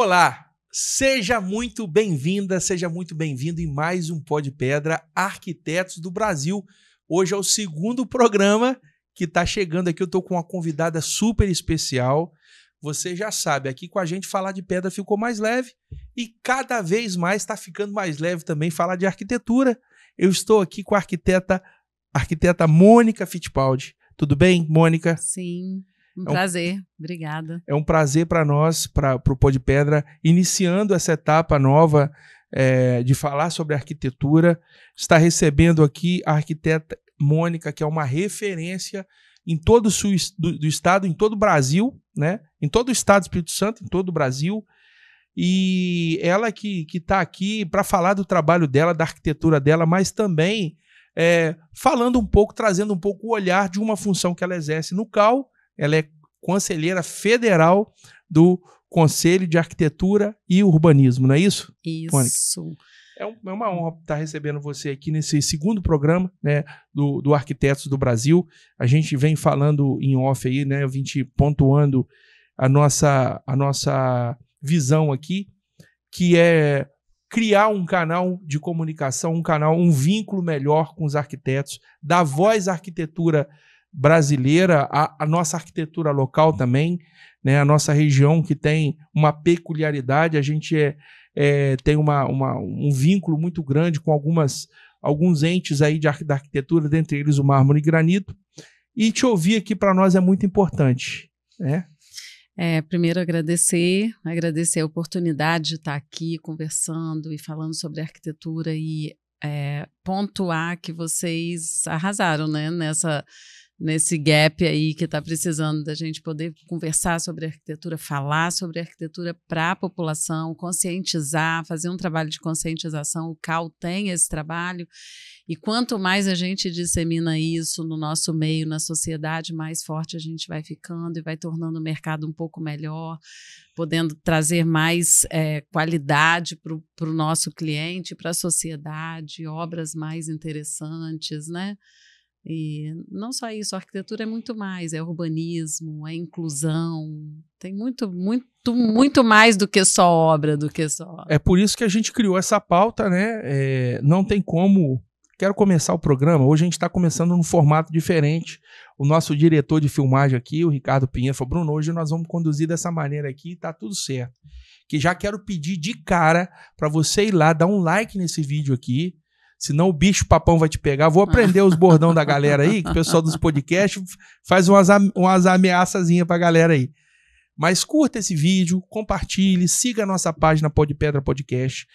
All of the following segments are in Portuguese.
Olá, seja muito bem-vinda, seja muito bem-vindo em mais um Pó de Pedra Arquitetos do Brasil. Hoje é o segundo programa que está chegando aqui. Eu estou com uma convidada super especial. Você já sabe, aqui com a gente falar de pedra ficou mais leve e cada vez mais está ficando mais leve também falar de arquitetura. Eu estou aqui com a arquiteta Mônica Fittipaldi. Tudo bem, Mônica? Sim. Um prazer, obrigada. É um prazer para nós, para o Pó de Pedra, iniciando essa etapa nova de falar sobre arquitetura. Está recebendo aqui a arquiteta Mônica, que é uma referência em todo o sul do estado, em todo o Brasil, né? Em todo o estado do Espírito Santo, em todo o Brasil. E ela que está aqui para falar do trabalho dela, da arquitetura dela, mas também falando um pouco, trazendo um pouco o olhar de uma função que ela exerce no CAU. Ela é conselheira federal do Conselho de Arquitetura e Urbanismo, não é isso? Isso. Mônica? É uma honra estar recebendo você aqui nesse segundo programa, né, do Arquitetos do Brasil. A gente vem falando em off aí, né, a gente pontuando a nossa visão aqui, que é criar um canal de comunicação, um vínculo melhor com os arquitetos, dar voz à arquitetura brasileira, a nossa arquitetura local também, né? A nossa região que tem uma peculiaridade, a gente tem um vínculo muito grande com alguns entes aí da arquitetura, dentre eles o mármore e granito, e te ouvir aqui para nós é muito importante, né? Primeiro agradecer a oportunidade de estar aqui conversando e falando sobre arquitetura e pontuar que vocês arrasaram, né, nesse gap aí que está precisando da gente poder conversar sobre arquitetura, falar sobre arquitetura para a população, conscientizar, fazer um trabalho de conscientização. O CAU tem esse trabalho e quanto mais a gente dissemina isso no nosso meio, na sociedade, mais forte a gente vai ficando e vai tornando o mercado um pouco melhor, podendo trazer mais qualidade para o nosso cliente, para a sociedade, obras mais interessantes, né? E não só isso, a arquitetura é muito mais, é urbanismo, é inclusão, tem muito mais do que só obra, do que só... É por isso que a gente criou essa pauta, né? Não tem como... Quero começar o programa, hoje a gente está começando num formato diferente. O nosso diretor de filmagem aqui, o Ricardo Pinheiro, falou: Bruno, hoje nós vamos conduzir dessa maneira aqui e tá tudo certo. Que já quero pedir de cara para você ir lá, dar um like nesse vídeo aqui, senão o bicho papão vai te pegar. Vou aprender os bordão da galera aí, que o pessoal dos podcasts faz umas ameaçazinhas pra galera aí. Mas curta esse vídeo, compartilhe, siga a nossa página Pó de Pedra Podcast.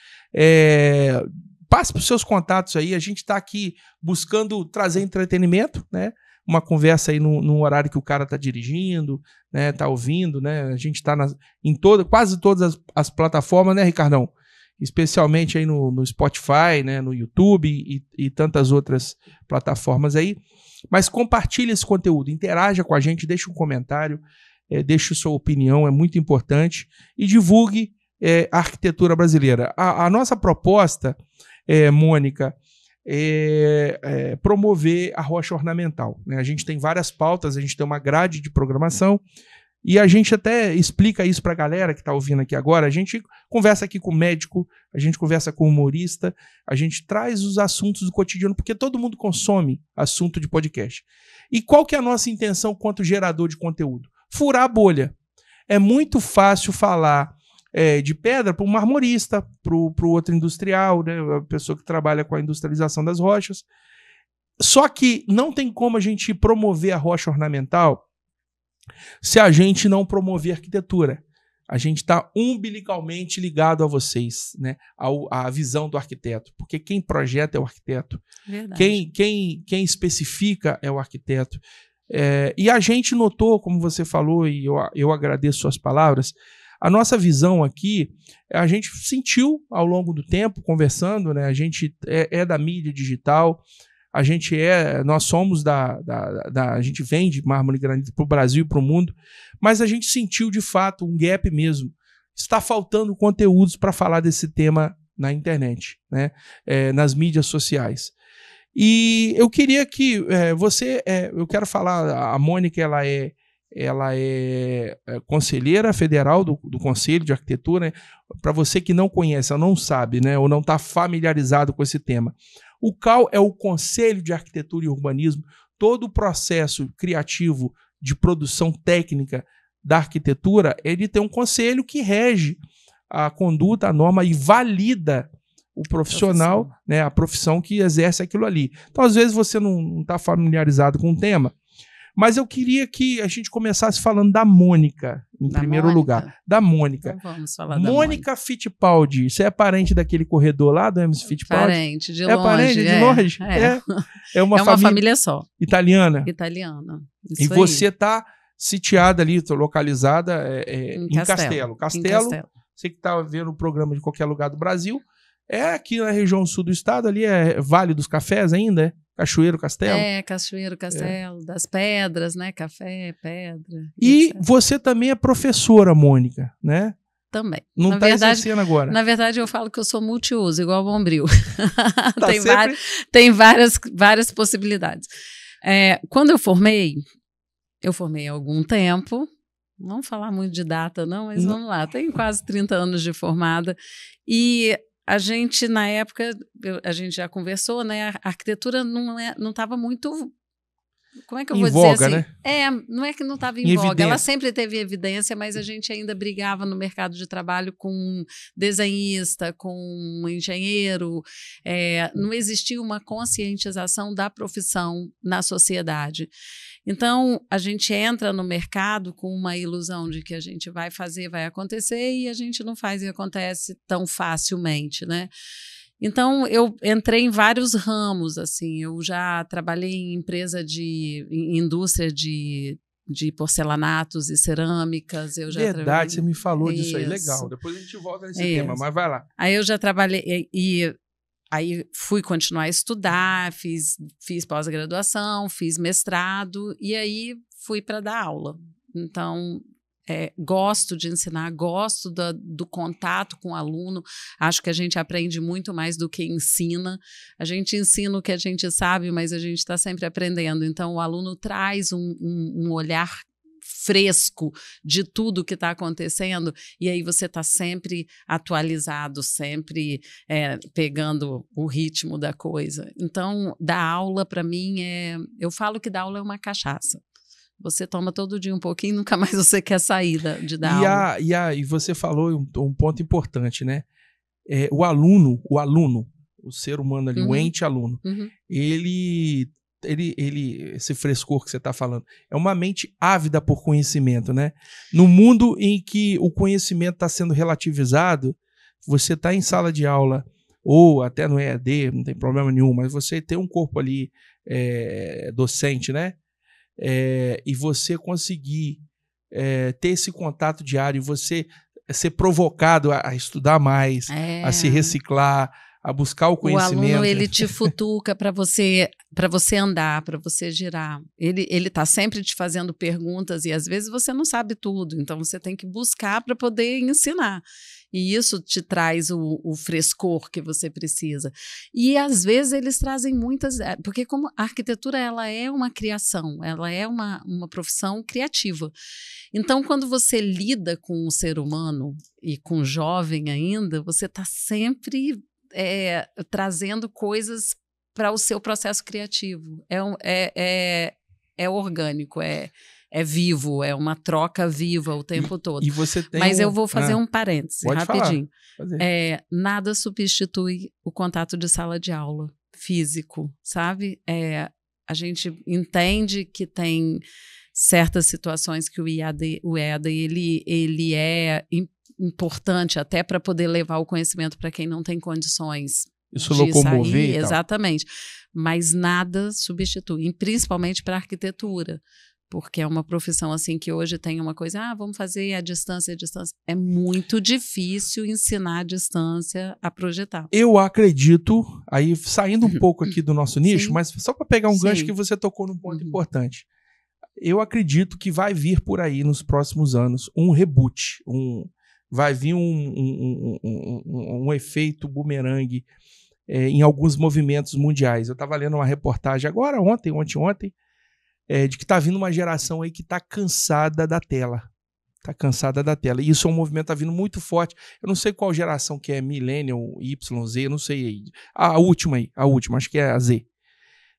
Passe para os seus contatos aí. A gente está aqui buscando trazer entretenimento, né? Uma conversa aí no horário que o cara está dirigindo, né? Tá ouvindo, né? A gente está em quase todas as plataformas, né, Ricardão? Especialmente aí no Spotify, né, no YouTube e tantas outras plataformas aí. Mas compartilhe esse conteúdo, interaja com a gente, deixe um comentário, deixe sua opinião, é muito importante, e divulgue a arquitetura brasileira. A nossa proposta, Mônica, é promover a rocha ornamental, né? A gente tem várias pautas, a gente tem uma grade de programação, e a gente até explica isso para a galera que está ouvindo aqui agora. A gente conversa aqui com médico, a gente conversa com humorista, a gente traz os assuntos do cotidiano, porque todo mundo consome assunto de podcast. E qual que é a nossa intenção quanto gerador de conteúdo? Furar a bolha. É muito fácil falar de pedra para um marmorista, para o outro industrial, né, a pessoa que trabalha com a industrialização das rochas. Só que não tem como a gente promover a rocha ornamental se a gente não promover arquitetura. A gente está umbilicalmente ligado a vocês, né? À visão do arquiteto, porque quem projeta é o arquiteto. Verdade. Quem especifica é o arquiteto. E a gente notou, como você falou, e eu agradeço suas palavras, a nossa visão aqui, a gente sentiu ao longo do tempo, conversando, né? A gente da mídia digital, nós somos a gente vende mármore e granito para o Brasil e para o mundo, mas a gente sentiu de fato um gap mesmo. Está faltando conteúdos para falar desse tema na internet, né? Nas mídias sociais. E eu queria que eu quero falar, a Mônica, ela é ela é conselheira federal do Conselho de Arquitetura. Né? Para você que não conhece ou não sabe, né, ou não está familiarizado com esse tema, o CAU é o Conselho de Arquitetura e Urbanismo. Todo o processo criativo de produção técnica da arquitetura, ele tem um conselho que rege a conduta, a norma e valida o profissional, né, a profissão que exerce aquilo ali. Então, às vezes, você não está familiarizado com o tema, mas eu queria que a gente começasse falando da Mônica, em primeiro lugar. Da Mônica. Então vamos falar da Mônica Fittipaldi. Você é parente daquele corredor lá do Hermes Fittipaldi? Parente, de longe. É parente, de longe? É uma família só. Italiana? Italiana. Isso e aí. Você está sitiada ali, localizada em Castelo. Castelo, você que está vendo o programa de qualquer lugar do Brasil, é aqui na região sul do estado, ali é Vale dos Cafés ainda, é? Cachoeiro, Castelo? Cachoeiro, Castelo, das pedras, né? Café, pedra. E etc. Você também é professora, Mônica, né? Também. Não está exercendo agora. Na verdade, eu falo que eu sou multiuso, igual o Bombril. Tá tem várias possibilidades. Quando eu formei há algum tempo, não vamos falar muito de data não, mas vamos lá, tem quase 30 anos de formada, e a gente, na época, a gente já conversou, né? A arquitetura não estava muito... Como é que eu vou dizer assim? Né? Não é que não estava em voga. Ela sempre teve evidência, mas a gente ainda brigava no mercado de trabalho com desenhista, com engenheiro. Não existia uma conscientização da profissão na sociedade. Então, a gente entra no mercado com uma ilusão de que a gente vai fazer, vai acontecer, e a gente não faz e acontece tão facilmente, né? Então, eu entrei em vários ramos, assim, eu já trabalhei em em indústria de porcelanatos e cerâmicas. Verdade, você me falou disso aí, legal. Depois a gente volta nesse tema, mas vai lá. Aí eu já trabalhei, aí fui continuar a estudar, fiz pós-graduação, fiz mestrado, e aí fui para dar aula. Então, gosto de ensinar, gosto do contato com o aluno, acho que a gente aprende muito mais do que ensina. A gente ensina o que a gente sabe, mas a gente está sempre aprendendo. Então, o aluno traz um olhar fresco de tudo que está acontecendo, e aí você está sempre atualizado, sempre pegando o ritmo da coisa. Então, dar aula, para mim, eu falo que dar aula é uma cachaça. Você toma todo dia um pouquinho e nunca mais você quer sair de dar aula. E você falou um ponto importante, né? O aluno, o ser humano ali, o ente aluno, ele, esse frescor que você está falando, é uma mente ávida por conhecimento, né? No mundo em que o conhecimento está sendo relativizado, você está em sala de aula, ou até no EAD, não tem problema nenhum, mas você tem um corpo ali docente, né? E você conseguir ter esse contato diário, você ser provocado a estudar mais, a se reciclar, a buscar o conhecimento. O aluno, ele te futuca para você andar, para você girar. Ele está sempre te fazendo perguntas e às vezes você não sabe tudo, então você tem que buscar para poder ensinar. E isso te traz o frescor que você precisa. E às vezes eles trazem muitas... Porque como a arquitetura, ela é uma criação, ela é uma profissão criativa. Então, quando você lida com o ser humano e com o jovem ainda, você está sempre trazendo coisas para o seu processo criativo. É orgânico, é vivo, é uma troca viva o tempo todo. E você tem Mas eu vou fazer um parêntese, pode rapidinho. Nada substitui o contato de sala de aula físico, sabe? A gente entende que tem certas situações que o EAD ele é importante até para poder levar o conhecimento para quem não tem condições de locomover sair, exatamente. Mas nada substitui, principalmente para a arquitetura. Porque é uma profissão assim que hoje tem uma coisa, vamos fazer à distância. É muito difícil ensinar à distância a projetar. Eu acredito, aí saindo um pouco aqui do nosso nicho, mas só para pegar um gancho que você tocou num ponto importante. Eu acredito que vai vir por aí nos próximos anos um reboot, vai vir um efeito bumerangue em alguns movimentos mundiais. Eu estava lendo uma reportagem agora, ontem, de que está vindo uma geração aí que está cansada da tela. Está cansada da tela. E isso é um movimento que está vindo muito forte. Eu não sei qual geração que é, Millennial, Y, Z, eu não sei aí. A última, acho que é a Z.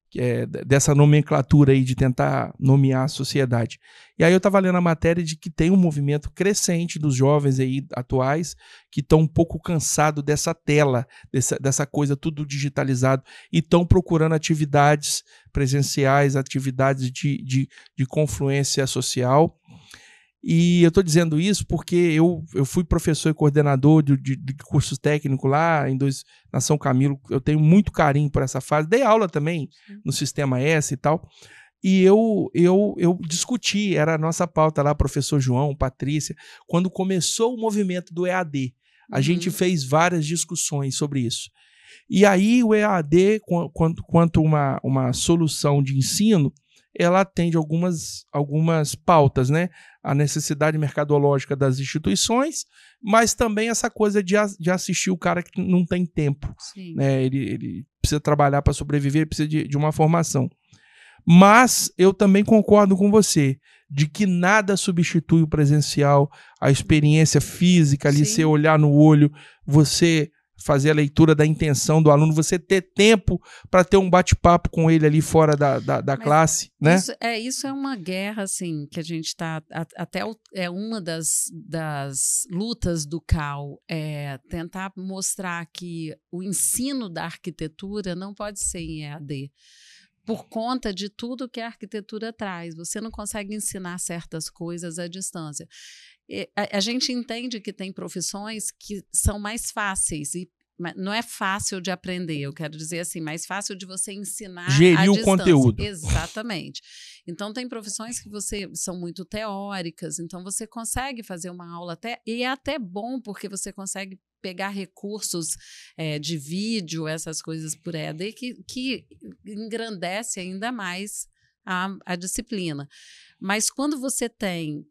Que é dessa nomenclatura aí de tentar nomear a sociedade. E aí eu estava lendo a matéria de que tem um movimento crescente dos jovens aí atuais que estão um pouco cansados dessa tela, dessa coisa tudo digitalizado e estão procurando atividades presenciais, atividades de confluência social. E eu estou dizendo isso porque eu fui professor e coordenador de cursos técnicos lá na São Camilo. Eu tenho muito carinho por essa fase. Dei aula também no Sistema S e tal. E eu discuti, era a nossa pauta lá, professor João, Patrícia, quando começou o movimento do EAD. A gente fez várias discussões sobre isso. E aí o EAD, quanto uma solução de ensino, ela atende algumas pautas, né? A necessidade mercadológica das instituições, mas também essa coisa de assistir o cara que não tem tempo. Né? Ele precisa trabalhar para sobreviver, ele precisa de uma formação. Mas eu também concordo com você de que nada substitui o presencial, a experiência física ali, você olhar no olho, você fazer a leitura da intenção do aluno, você ter tempo para ter um bate-papo com ele ali fora da classe, né? Isso é uma guerra, assim, que a gente está... é uma das lutas do CAL, tentar mostrar que o ensino da arquitetura não pode ser em EAD, por conta de tudo que a arquitetura traz. Você não consegue ensinar certas coisas à distância. A gente entende que tem profissões que são mais fáceis e não é fácil de aprender, eu quero dizer assim, mais fácil de você ensinar gerir o conteúdo. Exatamente. Então tem profissões que são muito teóricas, então você consegue fazer uma aula e é até bom porque você consegue pegar recursos de vídeo, essas coisas por EAD que engrandece ainda mais a disciplina. Mas quando você tem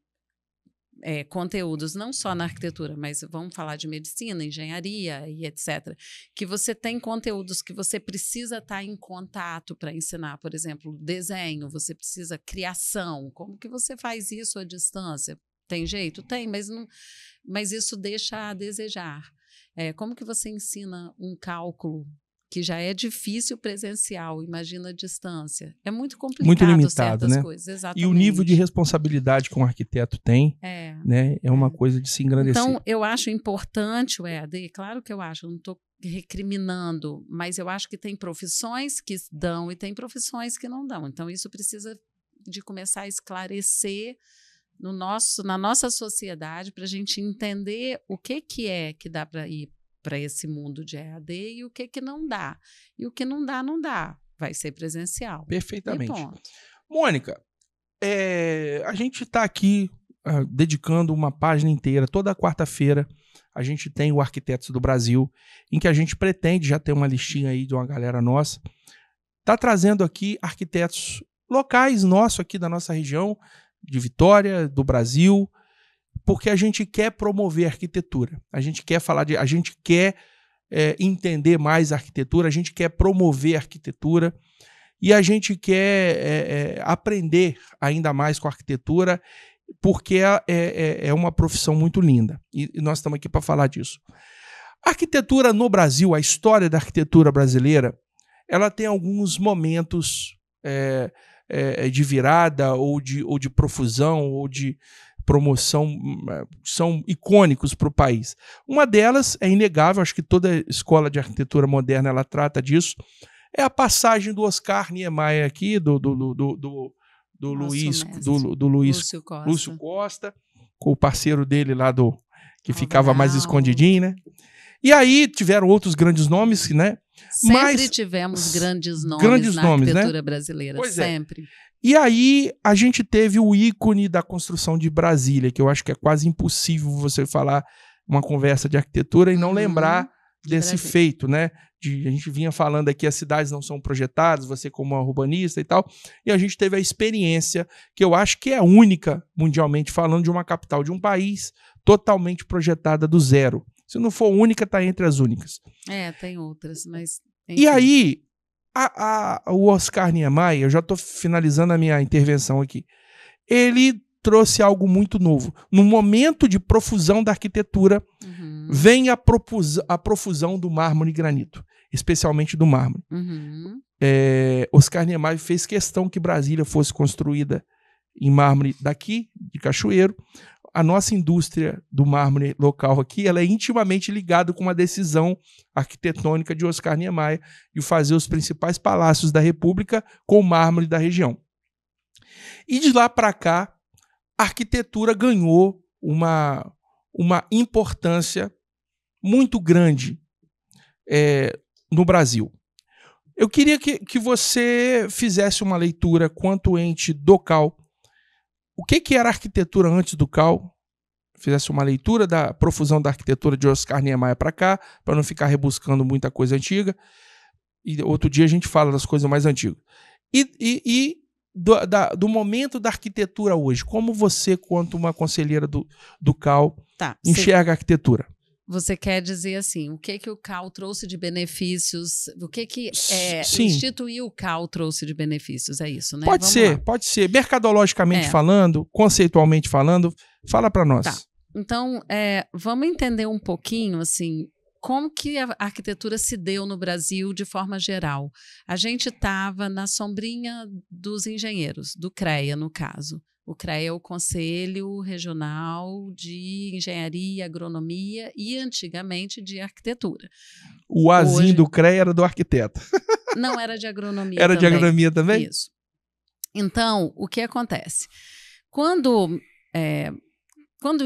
conteúdos, não só na arquitetura, mas vamos falar de medicina, engenharia e etc., que você tem conteúdos que você precisa estar em contato para ensinar, por exemplo, desenho, você precisa criação, como que você faz isso à distância? Tem jeito? Tem, mas isso deixa a desejar. Como que você ensina um cálculo que já é difícil presencial, imagina a distância. É muito complicado, muito limitado, certas né? coisas. Exatamente. E o nível de responsabilidade que um arquiteto tem, né, é uma coisa de se engrandecer. Então, eu acho importante o EAD, claro que eu acho, não estou recriminando, mas eu acho que tem profissões que dão e tem profissões que não dão. Então, isso precisa de começar a esclarecer na nossa sociedade para a gente entender o que dá para ir para esse mundo de EAD e o que não dá. E o que não dá, não dá. Vai ser presencial. Perfeitamente. Mônica, a gente está aqui dedicando uma página inteira. Toda quarta-feira a gente tem o Arquitetos do Brasil, em que a gente pretende já ter uma listinha aí de uma galera nossa. Está trazendo aqui arquitetos locais nossos aqui da nossa região, de Vitória, do Brasil, porque a gente quer promover a arquitetura, a gente quer a gente quer entender mais a arquitetura, a gente quer promover a arquitetura e a gente quer aprender ainda mais com a arquitetura, porque é uma profissão muito linda e nós estamos aqui para falar disso. A arquitetura no Brasil, a história da arquitetura brasileira, ela tem alguns momentos de virada ou de profusão ou de promoção, são icônicos para o país. Uma delas é inegável, acho que toda escola de arquitetura moderna ela trata disso, é a passagem do Oscar Niemeyer aqui, do Lúcio Costa, com o parceiro dele lá que ficava mais escondidinho, né? E aí tiveram outros grandes nomes, né? Sempre tivemos grandes nomes na arquitetura brasileira, sempre. E aí a gente teve o ícone da construção de Brasília, que eu acho que é quase impossível você falar uma conversa de arquitetura e não lembrar desse feito, né? A gente vinha falando aqui, as cidades não são projetadas, você como urbanista e tal, e a gente teve a experiência, que eu acho que é única mundialmente falando, de uma capital de um país totalmente projetada do zero. Se não for única, está entre as únicas. Tem outras, mas... Enfim. E aí, O Oscar Niemeyer, eu já estou finalizando a minha intervenção aqui, ele trouxe algo muito novo. No momento de profusão da arquitetura, vem a profusão do mármore e granito, especialmente do mármore. Oscar Niemeyer fez questão que Brasília fosse construída em mármore daqui, de Cachoeiro. A nossa indústria do mármore local aqui, ela é intimamente ligada com uma decisão arquitetônica de Oscar Niemeyer de fazer os principais palácios da República com mármore da região. E de lá para cá, a arquitetura ganhou uma importância muito grande no Brasil. Eu queria que você fizesse uma leitura quanto ente do CAL. O que era a arquitetura antes do CAL? Fizesse uma leitura da profusão da arquitetura de Oscar Niemeyer para cá, para não ficar rebuscando muita coisa antiga. E outro dia a gente fala das coisas mais antigas. E do momento da arquitetura hoje, como você, quanto uma conselheira do CAL, enxerga a arquitetura? Você quer dizer assim, o que o CAL trouxe de benefícios, o que instituir o CAL trouxe de benefícios, é isso, né? Pode ser. Mercadologicamente falando, conceitualmente falando, fala para nós. Tá. Então, vamos entender um pouquinho, assim, como que a arquitetura se deu no Brasil de forma geral. A gente estava na sombrinha dos engenheiros, do CREA, no caso. O CREA é o Conselho Regional de Engenharia, Agronomia e, antigamente, de Arquitetura. O azinho do CREA era do arquiteto. Não, era de agronomia também. De agronomia também? Isso. Então, o que acontece? Quando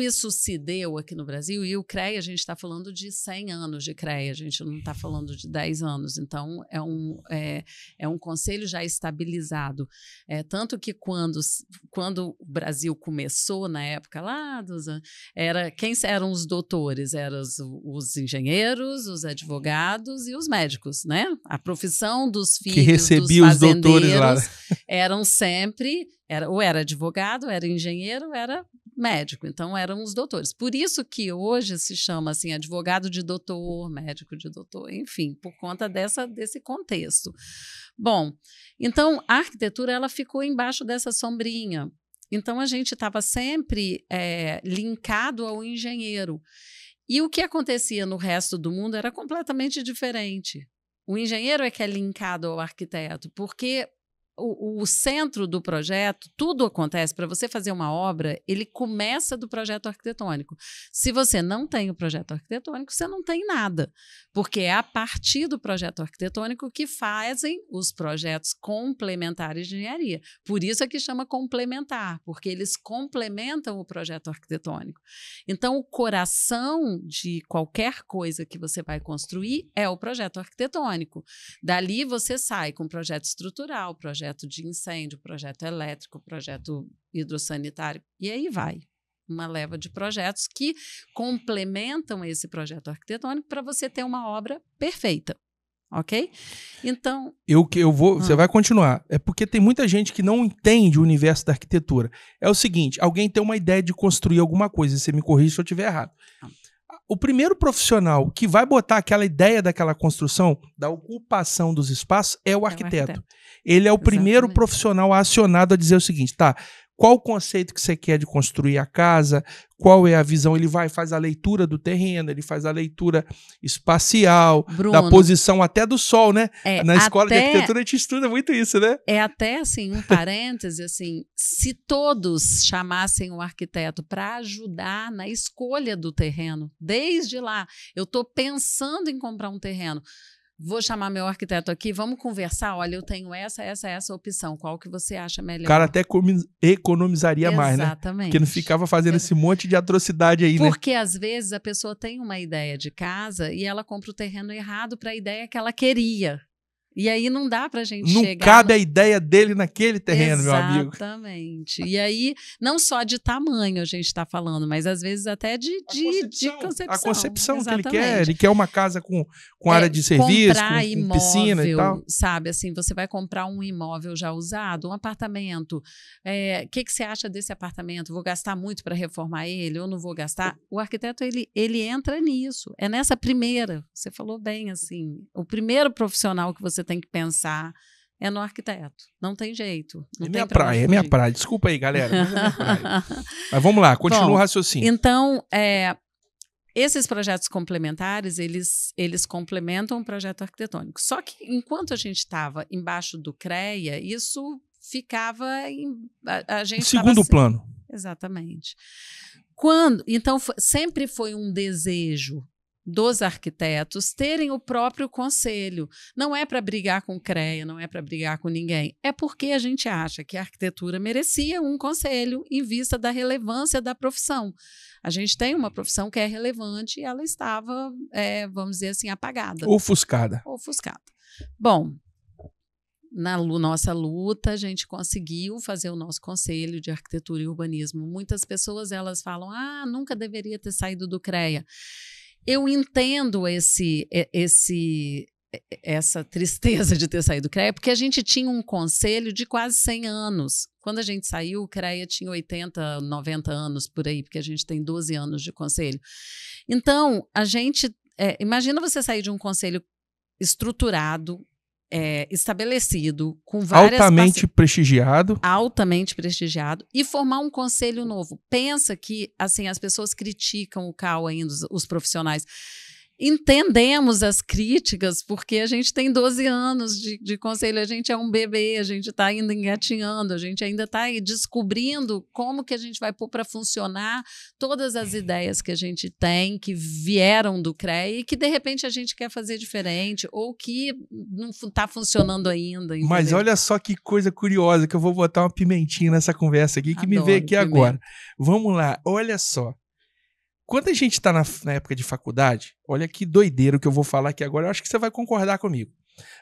isso se deu aqui no Brasil, e o CREA, a gente está falando de 100 anos de CREA, a gente não está falando de 10 anos, então é um conselho já estabilizado. Tanto que quando o Brasil começou, na época lá, quem eram os doutores? Eram os engenheiros, os advogados e os médicos, né? A profissão dos filhos que recebia os doutores lá. Eram sempre, ou era advogado, era engenheiro, era médico, então eram os doutores. Por isso que hoje se chama assim advogado de doutor, médico de doutor, enfim, por conta desse contexto. Bom, então a arquitetura ela ficou embaixo dessa sombrinha. Então a gente estava sempre linkado ao engenheiro. E o que acontecia no resto do mundo era completamente diferente. O engenheiro é que é linkado ao arquiteto, porque o centro do projeto, tudo acontece, para você fazer uma obra, ele começa do projeto arquitetônico. Se você não tem o projeto arquitetônico, você não tem nada, porque é a partir do projeto arquitetônico que fazem os projetos complementares de engenharia. Por isso é que chama complementar, porque eles complementam o projeto arquitetônico. Então, o coração de qualquer coisa que você vai construir é o projeto arquitetônico. Dali você sai com projeto estrutural, projeto de incêndio, projeto elétrico, projeto hidrossanitário, e aí vai. Uma leva de projetos que complementam esse projeto arquitetônico para você ter uma obra perfeita. Ok? Então... Você vai continuar. É porque tem muita gente que não entende o universo da arquitetura. É o seguinte, alguém tem uma ideia de construir alguma coisa, e você me corrige se eu estiver errado. O primeiro profissional que vai botar aquela ideia daquela construção, da ocupação dos espaços, é o arquiteto. Ele é o primeiro profissional acionado a dizer o seguinte, tá, qual o conceito que você quer de construir a casa, qual é a visão, ele faz a leitura do terreno, ele faz a leitura espacial, Bruno, da posição até do sol, né? Na escola de arquitetura a gente estuda muito isso, né? É até assim, um parêntese, assim, se todos chamassem o arquiteto para ajudar na escolha do terreno, desde lá, eu estou pensando em comprar um terreno, vou chamar meu arquiteto aqui, vamos conversar, olha, eu tenho essa opção, qual que você acha melhor? O cara até economizaria mais, né? Exatamente. Porque não ficava fazendo esse monte de atrocidade aí, né? Porque às vezes a pessoa tem uma ideia de casa e ela compra o terreno errado para a ideia que ela queria. E aí não dá pra gente chegar... Não cabe a ideia dele naquele terreno, meu amigo. Exatamente. E aí, não só de tamanho a gente está falando, mas às vezes até de concepção. A concepção que ele quer. Ele quer uma casa com área de serviço, com imóvel, piscina e tal. Sabe, assim, você vai comprar um imóvel já usado, um apartamento. Que você acha desse apartamento? Vou gastar muito para reformar ele ou não vou gastar? O arquiteto, ele entra nisso. É nessa primeira, você falou bem, assim, o primeiro profissional que você tem que pensar é no arquiteto. Não tem jeito. Não é minha praia, é minha praia. Desculpa aí, galera. Mas é minha praia. Mas vamos lá, continua o raciocínio. Então, esses projetos complementares, eles complementam o projeto arquitetônico. Só que, enquanto a gente estava embaixo do CREA, isso ficava a gente segundo plano. Exatamente. Então, sempre foi um desejo dos arquitetos terem o próprio conselho. Não é para brigar com o CREA, não é para brigar com ninguém. É porque a gente acha que a arquitetura merecia um conselho em vista da relevância da profissão. A gente tem uma profissão que é relevante e ela estava, vamos dizer assim, apagada. Ofuscada. Bom, na nossa luta, a gente conseguiu fazer o nosso conselho de arquitetura e urbanismo. Muitas pessoas elas falam, nunca deveria ter saído do CREA. Eu entendo essa tristeza de ter saído do CREA, porque a gente tinha um conselho de quase 100 anos. Quando a gente saiu, o CREA tinha 80, 90 anos por aí, porque a gente tem 12 anos de conselho. Então, a gente... imagina você sair de um conselho estruturado, estabelecido, com várias... Altamente prestigiado, e formar um conselho novo. Pensa que, assim, as pessoas criticam o CAU ainda, os profissionais. Entendemos as críticas, porque a gente tem 12 anos de conselho, a gente é um bebê, a gente está ainda engatinhando, a gente ainda está descobrindo como que a gente vai pôr para funcionar todas as ideias que a gente tem, que vieram do CREA e que, de repente, a gente quer fazer diferente ou que não está funcionando ainda. Entendeu? Mas olha só que coisa curiosa, que eu vou botar uma pimentinha nessa conversa aqui, que me veio aqui agora. Vamos lá, olha só. Quando a gente está na época de faculdade, olha que doideiro que eu vou falar aqui agora, eu acho que você vai concordar comigo.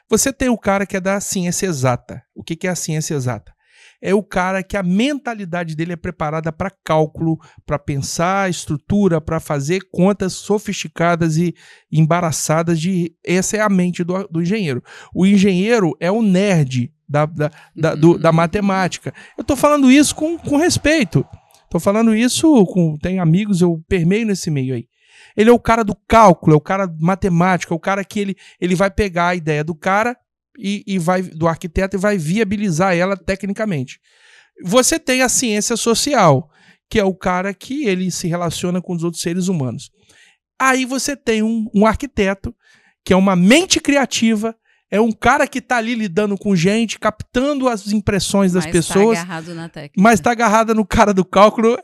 Você tem o cara que é da ciência exata. O que é a ciência exata? É o cara que a mentalidade dele é preparada para cálculo, para pensar estrutura, para fazer contas sofisticadas e embaraçadas. Essa é a mente do engenheiro. O engenheiro é o nerd da matemática. Eu estou falando isso com respeito. Tô falando isso, tem amigos, eu permeio nesse meio aí. Ele é o cara do cálculo, é o cara matemático, é o cara que ele vai pegar a ideia do cara do arquiteto e vai viabilizar ela tecnicamente. Você tem a ciência social, que é o cara que ele se relaciona com os outros seres humanos. Aí você tem um arquiteto, que é uma mente criativa, é um cara que está ali lidando com gente, captando as impressões das pessoas. Mas está agarrado na técnica. Mas está agarrada no cara do cálculo.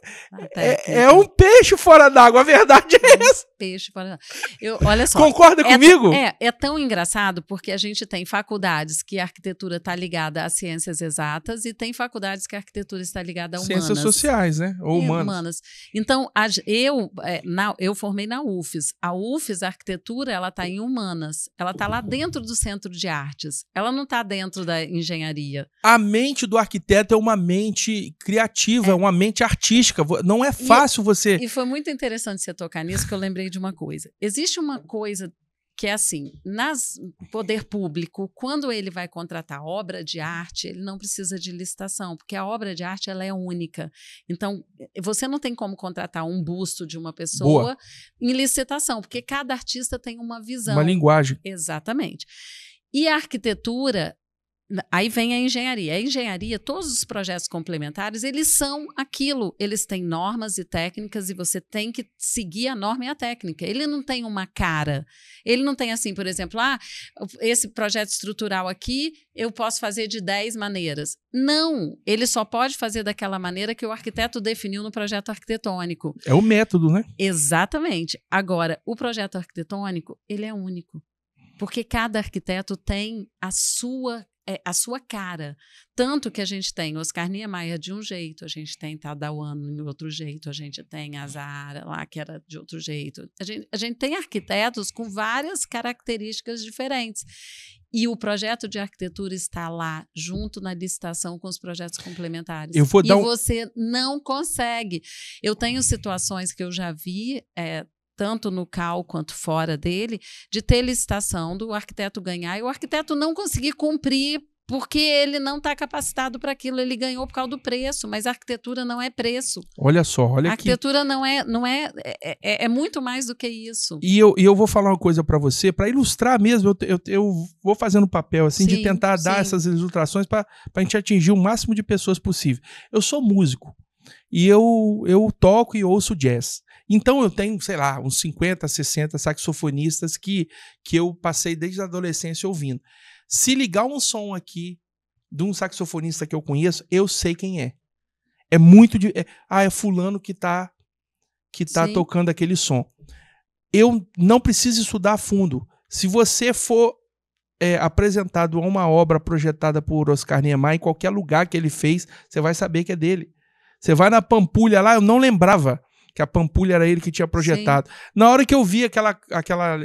É um peixe fora d'água, a verdade é essa. Peixe fora d'água. Olha só. Concorda comigo? É tão engraçado porque a gente tem faculdades que a arquitetura está ligada às ciências exatas e tem faculdades que a arquitetura está ligada a humanas. Ciências sociais, né? Ou humanas. Então, eu formei na UFES. A UFES, a arquitetura, ela está em humanas. Ela está lá dentro do centro de artes. Ela não está dentro da engenharia. A mente do arquiteto é uma mente criativa, é uma mente artística. Não é fácil você... E foi muito interessante você tocar nisso, que eu lembrei de uma coisa. Existe uma coisa que é assim, poder público, quando ele vai contratar obra de arte, ele não precisa de licitação, porque a obra de arte ela é única. Então, você não tem como contratar um busto de uma pessoa em licitação, porque cada artista tem uma visão. Uma linguagem. Exatamente. E a arquitetura, aí vem a engenharia. A engenharia, todos os projetos complementares, eles são aquilo. Eles têm normas e técnicas e você tem que seguir a norma e a técnica. Ele não tem uma cara. Ele não tem assim, por exemplo, esse projeto estrutural aqui eu posso fazer de 10 maneiras. Não, ele só pode fazer daquela maneira que o arquiteto definiu no projeto arquitetônico. É o método, né? Exatamente. Agora, o projeto arquitetônico, ele é único. Porque cada arquiteto tem a sua cara. Tanto que a gente tem Oscar Niemeyer de um jeito, a gente tem Tadauano de outro jeito, a gente tem Azahara lá, que era de outro jeito. A gente tem arquitetos com várias características diferentes. E o projeto de arquitetura está lá, junto na licitação com os projetos complementares. Você não consegue. Eu tenho situações que eu já vi... tanto no CAU quanto fora dele, de ter licitação do arquiteto ganhar e o arquiteto não conseguir cumprir porque ele não está capacitado para aquilo, ele ganhou por causa do preço, mas a arquitetura não é preço. Olha só, olha aqui. A arquitetura é muito mais do que isso. E eu vou falar uma coisa para você, para ilustrar mesmo, eu vou fazendo papel assim, de tentar dar essas ilustrações para a gente atingir o máximo de pessoas possível. Eu sou músico e eu toco e ouço jazz. Então eu tenho, sei lá, uns 50, 60 saxofonistas que eu passei desde a adolescência ouvindo. Se ligar um som aqui de um saxofonista que eu conheço, eu sei quem é. É muito é fulano que tá tocando aquele som. Eu não preciso estudar a fundo. Se você for apresentado a uma obra projetada por Oscar Niemeyer, em qualquer lugar que ele fez, você vai saber que é dele. Você vai na Pampulha lá, eu não lembrava que a Pampulha era ele que tinha projetado. Sim. Na hora que eu vi aquela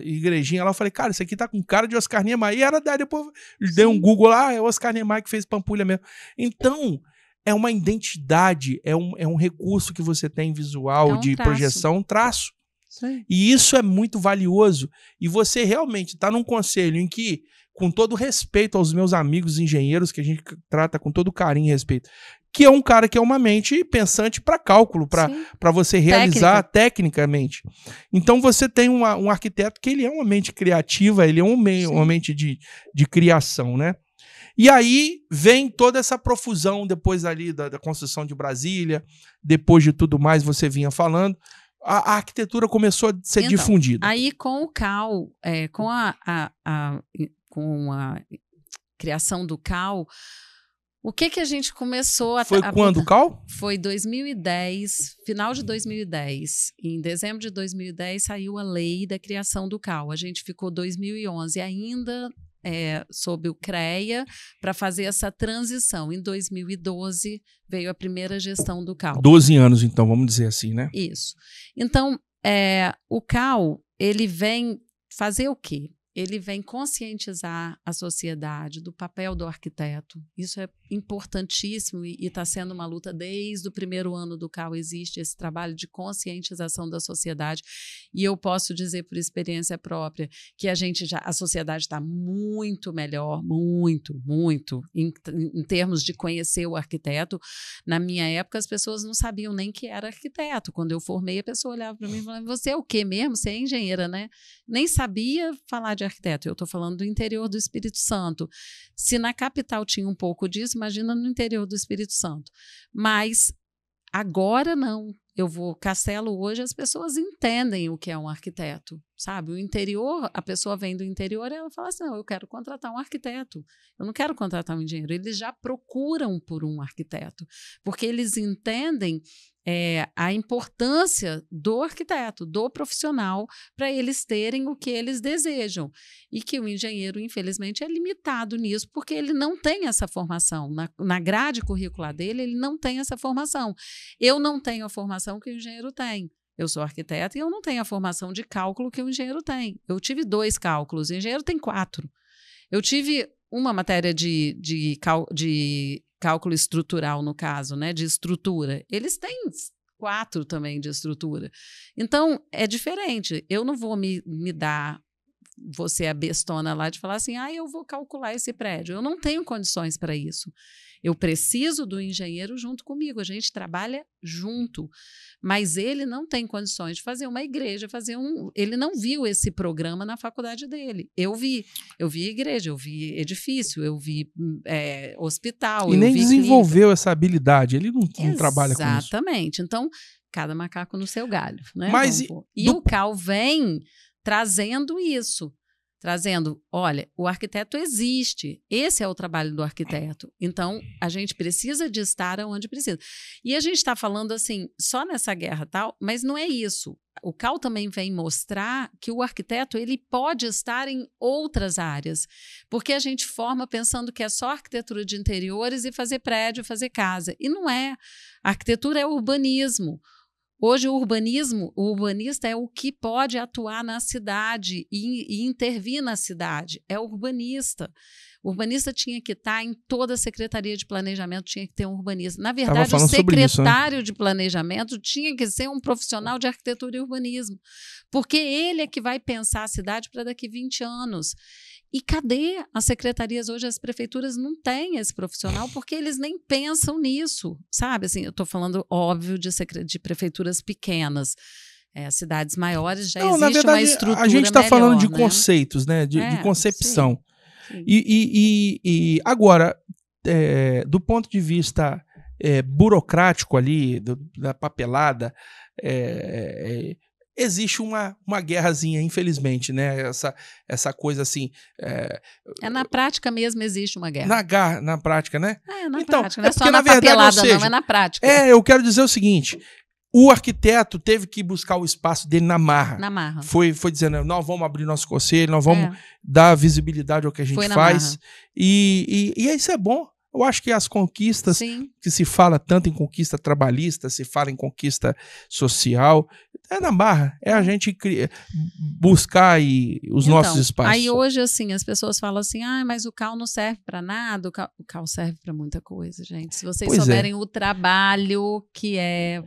igrejinha lá, eu falei, cara, isso aqui tá com cara de Oscar Niemeyer. E era daí, depois dei um Google lá, é o Oscar Niemeyer que fez Pampulha mesmo. Então, é uma identidade, é um recurso que você tem visual, de projeção, um traço. Sim. E isso é muito valioso. E você realmente está num conselho em que, com todo respeito aos meus amigos engenheiros, que a gente trata com todo carinho e respeito, que é um cara que é uma mente pensante para cálculo, para você realizar tecnicamente. Então você tem um arquiteto que ele é uma mente criativa, ele é uma mente de criação, né? E aí vem toda essa profusão depois ali da construção de Brasília, depois de tudo mais você vinha falando, a arquitetura começou a ser difundida. Aí com o CAL, com a criação do CAL, o que a gente começou a... Foi quando o CAL? Foi 2010, final de 2010. Em dezembro de 2010 saiu a lei da criação do CAL. A gente ficou 2011 ainda sob o CREA para fazer essa transição. Em 2012 veio a primeira gestão do CAL. 12 anos, então, vamos dizer assim, né? Isso. Então, o CAL, ele vem fazer o quê? Ele vem conscientizar a sociedade do papel do arquiteto. Isso é importantíssimo e está sendo uma luta desde o primeiro ano do CAL. Existe esse trabalho de conscientização da sociedade e eu posso dizer por experiência própria que a sociedade está muito melhor, muito, muito, em termos de conhecer o arquiteto. Na minha época, as pessoas não sabiam nem que era arquiteto. Quando eu formei, a pessoa olhava para mim e falava, você é o quê mesmo? Você é engenheira, né? Nem sabia falar de arquiteto. Eu estou falando do interior do Espírito Santo. Se na capital tinha um pouco disso, imagina no interior do Espírito Santo. Mas agora não. Castelo hoje, as pessoas entendem o que é um arquiteto, sabe? O interior, a pessoa vem do interior e ela fala assim, não, eu quero contratar um arquiteto. Eu não quero contratar um engenheiro. Eles já procuram por um arquiteto, porque eles entendem a importância do arquiteto, do profissional, para eles terem o que eles desejam. E que o engenheiro, infelizmente, é limitado nisso, porque ele não tem essa formação. Na grade curricular dele, ele não tem essa formação. Eu não tenho a formação que o engenheiro tem. Eu sou arquiteta e eu não tenho a formação de cálculo que o engenheiro tem. Eu tive 2 cálculos, o engenheiro tem 4. Eu tive uma matéria de cálculo estrutural, no caso, né, de estrutura. Eles têm 4 também de estrutura. Então, é diferente. Eu não vou me dar, você a bestona lá, de falar assim, eu vou calcular esse prédio. Eu não tenho condições para isso. Eu preciso do engenheiro junto comigo, a gente trabalha junto, mas ele não tem condições de fazer uma igreja, ele não viu esse programa na faculdade dele. Eu vi igreja, eu vi edifício, eu vi hospital. E nem desenvolveu essa habilidade, ele não trabalha com isso. Exatamente, então cada macaco no seu galho, né? Mas o CAL vem trazendo isso. Olha, o arquiteto existe, esse é o trabalho do arquiteto, então a gente precisa de estar onde precisa. E a gente está falando assim, só nessa guerra tal, mas não é isso. O CAL também vem mostrar que o arquiteto ele pode estar em outras áreas, porque a gente forma pensando que é só arquitetura de interiores e fazer prédio, fazer casa, e não é. A arquitetura é urbanismo. Hoje o urbanista é o que pode atuar na cidade e intervir na cidade, é o urbanista. O urbanista tinha que estar em toda a Secretaria de Planejamento, tinha que ter um urbanista. Na verdade, o secretário de Planejamento tinha que ser um profissional de arquitetura e urbanismo, porque ele é que vai pensar a cidade para daqui 20 anos. E cadê as secretarias hoje? As prefeituras não têm esse profissional porque eles nem pensam nisso, sabe? Assim, eu estou falando, óbvio, de prefeituras pequenas. Cidades maiores já existe na verdade, uma estrutura a gente está falando de né? conceitos, né? De concepção. Sim, sim. E agora, do ponto de vista burocrático ali, da papelada, existe uma guerrazinha, infelizmente, né? Essa coisa assim. Na prática mesmo existe uma guerra. Na prática, né? Na então, prática. Não é porque, só na verdade, papelada, seja, não, é na prática. Eu quero dizer o seguinte: o arquiteto teve que buscar o espaço dele na marra. Na marra. Foi dizendo, nós vamos abrir nosso conselho, nós vamos dar visibilidade ao que a gente faz. E isso é bom. Eu acho que as conquistas, que se fala tanto em conquista trabalhista, se fala em conquista social, é na marra, é a gente buscar aí os nossos espaços. Aí hoje, assim, as pessoas falam assim, mas o CAL não serve para nada, o CAL serve para muita coisa, gente. Se vocês souberem o trabalho que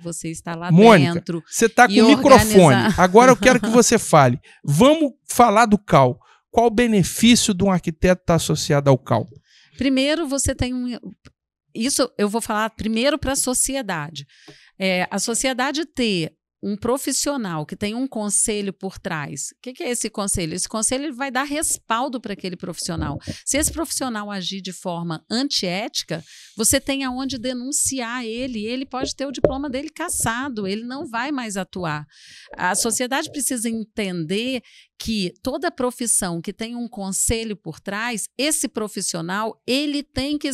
você está lá Mônica, dentro. Você está com o microfone, agora eu quero que você fale. Vamos falar do CAL. Qual o benefício de um arquiteto estar associado ao CAL? Primeiro, você tem isso eu vou falar primeiro para a sociedade. A sociedade ter um profissional que tem um conselho por trás. O que é esse conselho? Esse conselho ele vai dar respaldo para aquele profissional. Se esse profissional agir de forma antiética, você tem aonde denunciar ele pode ter o diploma dele cassado, ele não vai mais atuar. A sociedade precisa entender que toda profissão que tem um conselho por trás, esse profissional, ele tem que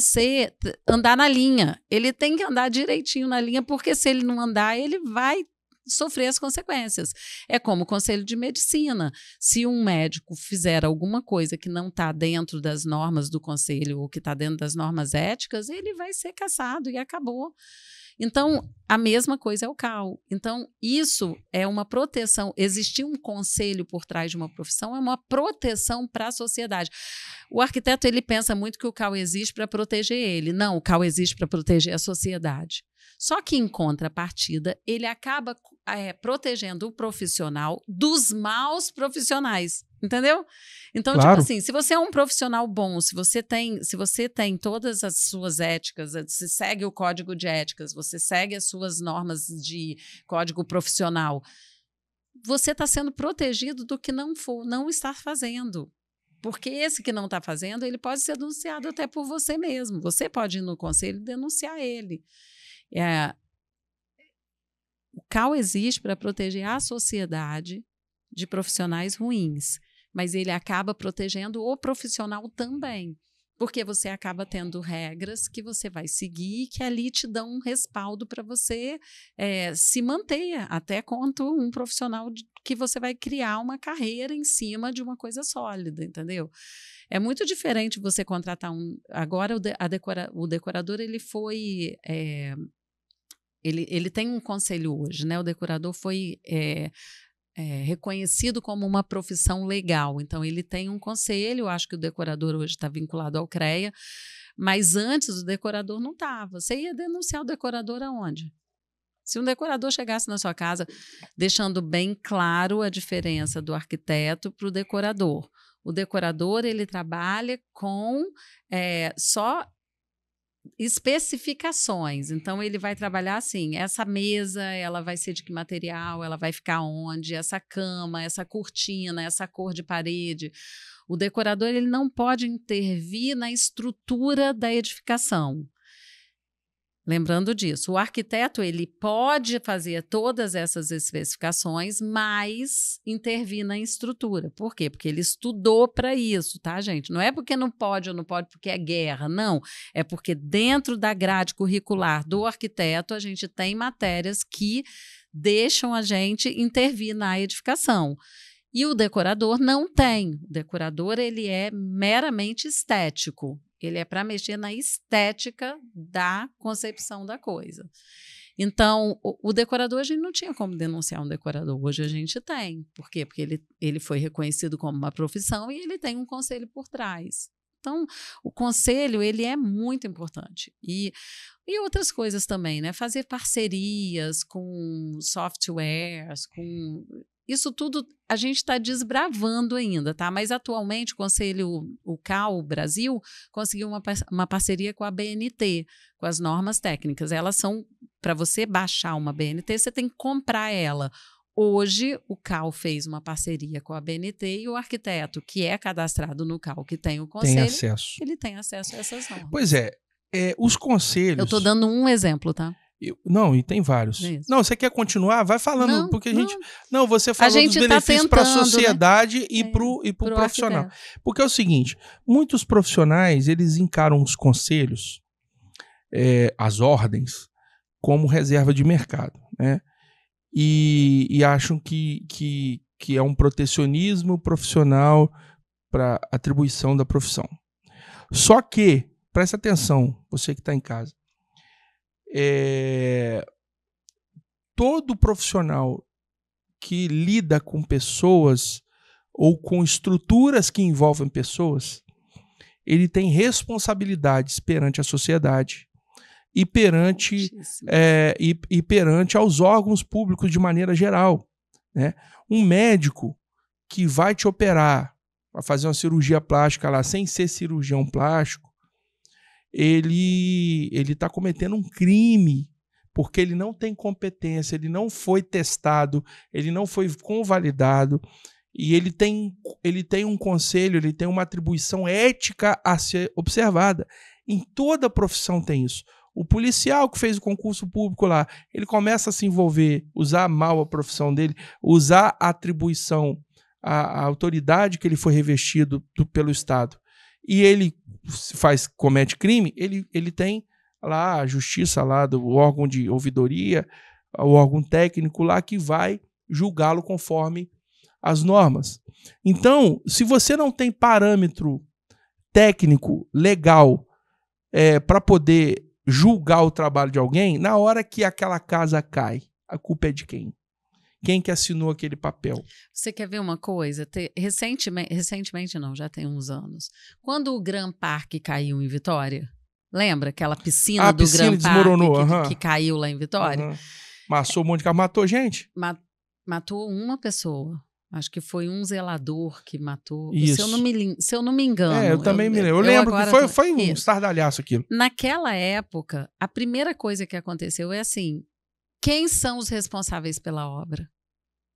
andar na linha, ele tem que andar direitinho na linha, porque se ele não andar, ele vai sofrer as consequências. É como o conselho de medicina. Se um médico fizer alguma coisa que não está dentro das normas do conselho ou que está dentro das normas éticas, ele vai ser cassado e acabou. Então, a mesma coisa é o CAL. Então, isso é uma proteção. Existir um conselho por trás de uma profissão é uma proteção para a sociedade. O arquiteto ele pensa muito que o CAL existe para proteger ele. Não, o CAL existe para proteger a sociedade. Só que, em contrapartida, ele acaba protegendo o profissional dos maus profissionais, entendeu? Então, claro. Tipo assim, se você é um profissional bom, se você tem todas as suas éticas, você segue o código de éticas, você segue as suas normas de código profissional, você está sendo protegido do que não está fazendo. Porque esse que não está fazendo, ele pode ser denunciado até por você mesmo. Você pode ir no conselho e denunciar ele. O CAL existe para proteger a sociedade de profissionais ruins, mas ele acaba protegendo o profissional também, porque você acaba tendo regras que você vai seguir e que ali te dão um respaldo para você se manter, até quanto um profissional que você vai criar uma carreira em cima de uma coisa sólida, entendeu? É muito diferente você contratar Agora o decorador ele foi... Ele tem um conselho hoje, né? O decorador foi reconhecido como uma profissão legal. Então, ele tem um conselho. Acho que o decorador hoje está vinculado ao CREA, mas antes o decorador não estava. Você ia denunciar o decorador aonde? Se um decorador chegasse na sua casa deixando bem claro a diferença do arquiteto para o decorador. O decorador ele trabalha com só especificações. Então, ele vai trabalhar assim, essa mesa, ela vai ser de que material, ela vai ficar onde, essa cama, essa cortina, essa cor de parede. O decorador ele não pode intervir na estrutura da edificação. Lembrando disso, o arquiteto ele pode fazer todas essas especificações, mas intervir na estrutura. Por quê? Porque ele estudou para isso, tá, gente? Não é porque não pode ou não pode porque é guerra, não. É porque dentro da grade curricular do arquiteto a gente tem matérias que deixam a gente intervir na edificação. E o decorador não tem. O decorador ele é meramente estético. Ele é para mexer na estética da concepção da coisa. Então, o decorador, a gente não tinha como denunciar um decorador. Hoje a gente tem. Por quê? Porque ele foi reconhecido como uma profissão e ele tem um conselho por trás. Então, o conselho, ele é muito importante. E outras coisas também, né? Fazer parcerias com softwares, isso tudo a gente está desbravando ainda, tá? Mas atualmente o CAL Brasil conseguiu uma parceria com a BNT, com as normas técnicas. Elas são, para você baixar uma BNT, você tem que comprar ela. Hoje, o CAL fez uma parceria com a BNT e o arquiteto que é cadastrado no CAL, que tem o conselho, ele tem acesso a essas normas. Pois é, os conselhos... Eu estou dando um exemplo, tá? Não, e tem vários. Isso. Não, você quer continuar? Vai falando, não, porque a gente... Não, você falou dos benefícios para a sociedade, né? e para o profissional. Arquiteto. Porque é o seguinte, muitos profissionais, eles encaram os conselhos, as ordens, como reserva de mercado, né? E acham que é um protecionismo profissional para atribuição da profissão. Só que, presta atenção, você que está em casa, todo profissional que lida com pessoas ou com estruturas que envolvem pessoas, ele tem responsabilidades perante a sociedade e perante aos órgãos públicos de maneira geral, né? Um médico que vai te operar, vai fazer uma cirurgia plástica lá sem ser cirurgião plástico, ele está cometendo um crime, porque ele não tem competência, ele não foi testado, ele não foi convalidado, e ele tem um conselho, ele tem uma atribuição ética a ser observada. Em toda profissão tem isso. O policial que fez o concurso público lá, ele começa a se envolver, usar mal a profissão dele, usar a atribuição, a autoridade que ele foi revestido pelo Estado, e ele comete crime, ele tem lá a justiça lá do órgão de ouvidoria, o órgão técnico lá que vai julgá-lo conforme as normas. Então, se você não tem parâmetro técnico, legal, para poder julgar o trabalho de alguém, na hora que aquela casa cai, a culpa é de quem? Quem que assinou aquele papel? Você quer ver uma coisa? Recentemente não, já tem uns anos. Quando o Gran Park caiu em Vitória, lembra aquela piscina do Gran Park que caiu lá em Vitória? Matou um monte de carro, matou gente? Matou uma pessoa. Acho que foi um zelador que matou. Isso. Se eu não me engano. Eu também me lembro. Eu lembro que foi um estardalhaço aquilo. Naquela época, a primeira coisa que aconteceu é assim: quem são os responsáveis pela obra?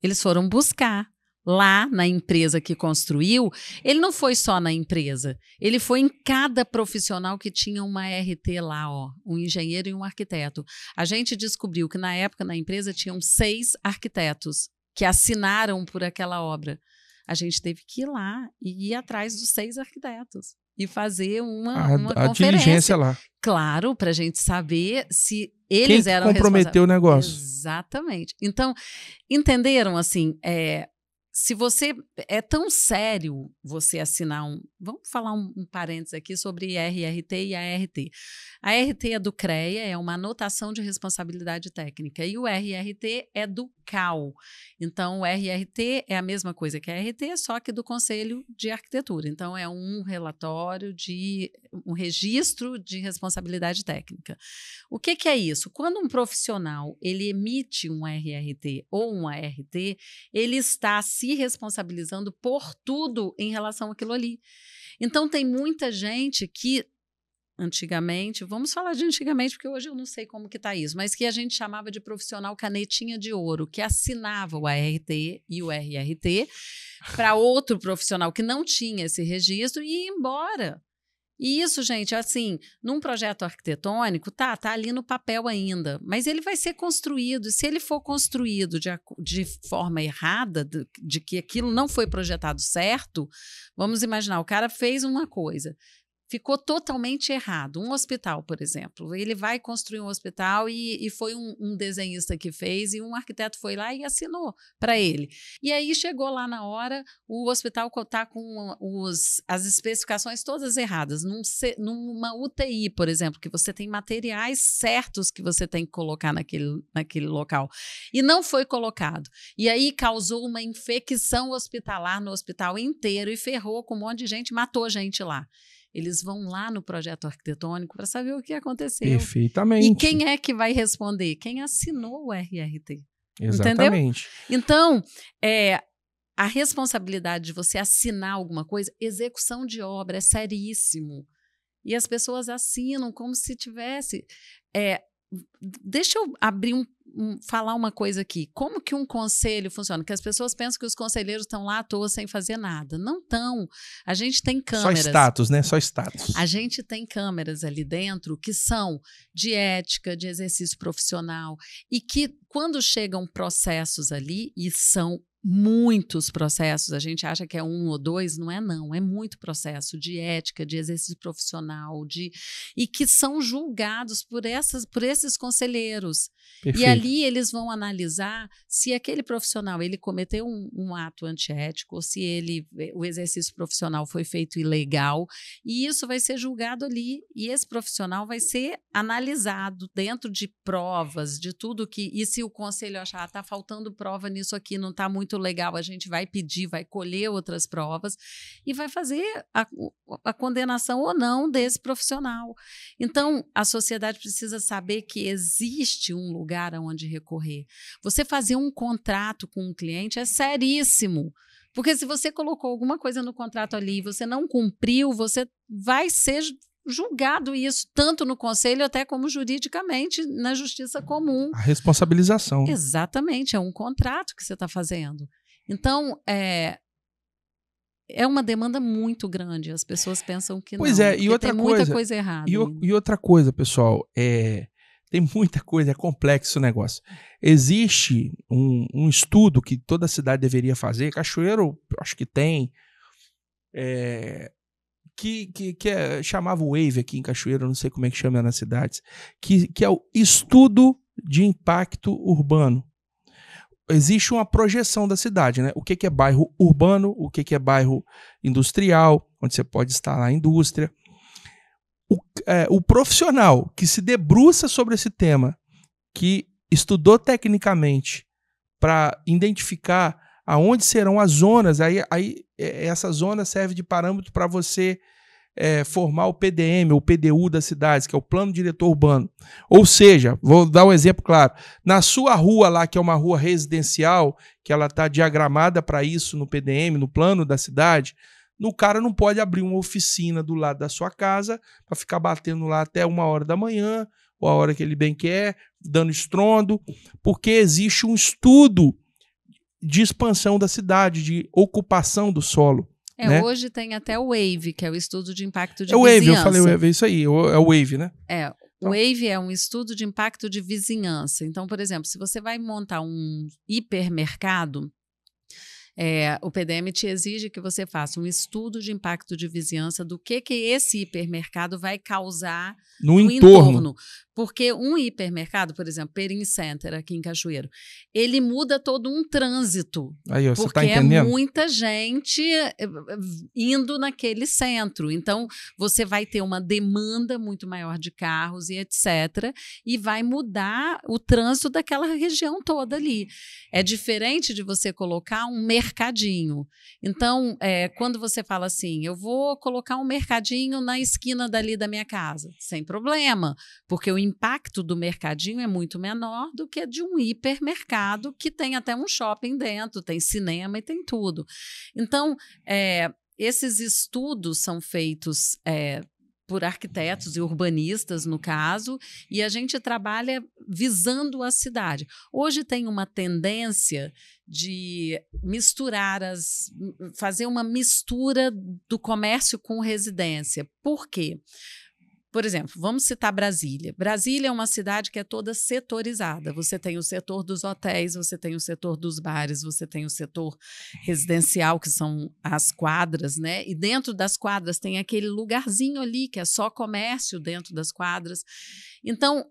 Eles foram buscar lá na empresa que construiu. Ele não foi só na empresa, ele foi em cada profissional que tinha uma RT lá, um engenheiro e um arquiteto. A gente descobriu que na época na empresa tinham 6 arquitetos que assinaram por aquela obra. A gente teve que ir lá e ir atrás dos 6 arquitetos e fazer uma conferência. Diligência lá. Claro, para a gente saber se eles eram responsáveis. Quem comprometeu o negócio. Exatamente. Então, entenderam assim, se você é tão sério você assinar vamos falar um parênteses aqui sobre RRT e ART. A RT é do CREA, é uma anotação de responsabilidade técnica, e o RRT é do CAL. Então, o RRT é a mesma coisa que a RT, só que do Conselho de Arquitetura. Então, é um relatório um registro de responsabilidade técnica. O que é isso? Quando um profissional ele emite um RRT ou um ART, ele está se responsabilizando por tudo em relação àquilo ali. Então, tem muita gente que antigamente, vamos falar de antigamente, porque hoje eu não sei como que está isso, mas que a gente chamava de profissional canetinha de ouro, que assinava o ART e o RRT para outro profissional que não tinha esse registro e ia embora. E isso, gente, assim, num projeto arquitetônico, tá ali no papel ainda, mas ele vai ser construído, e se ele for construído de forma errada, de que aquilo não foi projetado certo, vamos imaginar, o cara fez uma coisa, ficou totalmente errado. Um hospital, por exemplo, ele vai construir um hospital e foi um desenhista que fez e um arquiteto foi lá e assinou para ele. E aí chegou lá na hora, o hospital está com as especificações todas erradas. Numa UTI, por exemplo, que você tem materiais certos que você tem que colocar naquele local. E não foi colocado. E aí causou uma infecção hospitalar no hospital inteiro e ferrou com um monte de gente, matou gente lá. Eles vão lá no projeto arquitetônico para saber o que aconteceu. Perfeitamente. E quem é que vai responder? Quem assinou o RRT. Exatamente. Entendeu? Então, a responsabilidade de você assinar alguma coisa, execução de obra, é seríssimo. E as pessoas assinam como se tivesse... deixa eu abrir falar uma coisa aqui. Como que um conselho funciona? Porque as pessoas pensam que os conselheiros estão lá à toa sem fazer nada. Não estão. A gente tem câmeras. Só status, né? Só status. A gente tem câmeras ali dentro que são de ética, de exercício profissional e que quando chegam processos ali, e são muitos processos, a gente acha que é 1 ou 2, não é não, é muito processo de ética, de exercício profissional, e que são julgados por esses conselheiros. Perfeito. E ali eles vão analisar se aquele profissional ele cometeu um ato antiético, ou se o exercício profissional foi feito ilegal, e isso vai ser julgado ali, e esse profissional vai ser analisado dentro de provas, de tudo que, e se o conselho achar, está faltando prova nisso aqui, não está muito legal, a gente vai pedir, vai colher outras provas e vai fazer a condenação ou não desse profissional. Então, a sociedade precisa saber que existe um lugar aonde recorrer. Você fazer um contrato com um cliente é seríssimo, porque se você colocou alguma coisa no contrato ali e você não cumpriu, você vai ser julgado isso, tanto no conselho até como juridicamente na justiça comum. A responsabilização. Exatamente, é um contrato que você está fazendo. Então, é uma demanda muito grande, as pessoas pensam que não. Pois é, e outra tem coisa, muita coisa errada. E outra coisa, pessoal, tem muita coisa, é complexo o negócio. Existe um estudo que toda cidade deveria fazer, Cachoeiro, acho que tem, que chamava Wave aqui em Cachoeiro, não sei como é que chama nas cidades, que é o estudo de impacto urbano. Existe uma projeção da cidade, né? O que é bairro urbano, o que é bairro industrial, onde você pode instalar a indústria. O profissional que se debruça sobre esse tema, que estudou tecnicamente para identificar aonde serão as zonas, aí essa zona serve de parâmetro para você formar o PDM, ou PDU das cidades, que é o Plano Diretor Urbano. Ou seja, vou dar um exemplo claro, na sua rua lá, que é uma rua residencial, que ela está diagramada para isso no PDM, no plano da cidade, o cara não pode abrir uma oficina do lado da sua casa para ficar batendo lá até 1h da manhã, ou a hora que ele bem quer, dando estrondo, porque existe um estudo de expansão da cidade, de ocupação do solo. Né? Hoje tem até o WAVE, que é o estudo de impacto de vizinhança. Wave, eu falei Wave, é isso aí, é o Wave, né? O WAVE é um estudo de impacto de vizinhança. Então, por exemplo, se você vai montar um hipermercado, o PDM te exige que você faça um estudo de impacto de vizinhança do que esse hipermercado vai causar no entorno. Porque um hipermercado, por exemplo, Perim Center, aqui em Cachoeiro, ele muda todo um trânsito. Aí, ó, porque você tá entendendo? Muita gente indo naquele centro. Então, você vai ter uma demanda muito maior de carros e etc. E vai mudar o trânsito daquela região toda ali. É diferente de você colocar um mercadinho. Então, quando você fala assim, eu vou colocar um mercadinho na esquina dali da minha casa, sem problema, porque o impacto do mercadinho é muito menor do que de um hipermercado que tem até um shopping dentro, tem cinema e tem tudo. Então, esses estudos são feitos por arquitetos e urbanistas, no caso, e a gente trabalha visando a cidade. Hoje tem uma tendência de fazer uma mistura do comércio com residência. Por quê? Por exemplo, vamos citar Brasília. Brasília é uma cidade que é toda setorizada. Você tem o setor dos hotéis, você tem o setor dos bares, você tem o setor residencial, que são as quadras, né? E dentro das quadras tem aquele lugarzinho ali, que é só comércio dentro das quadras. Então,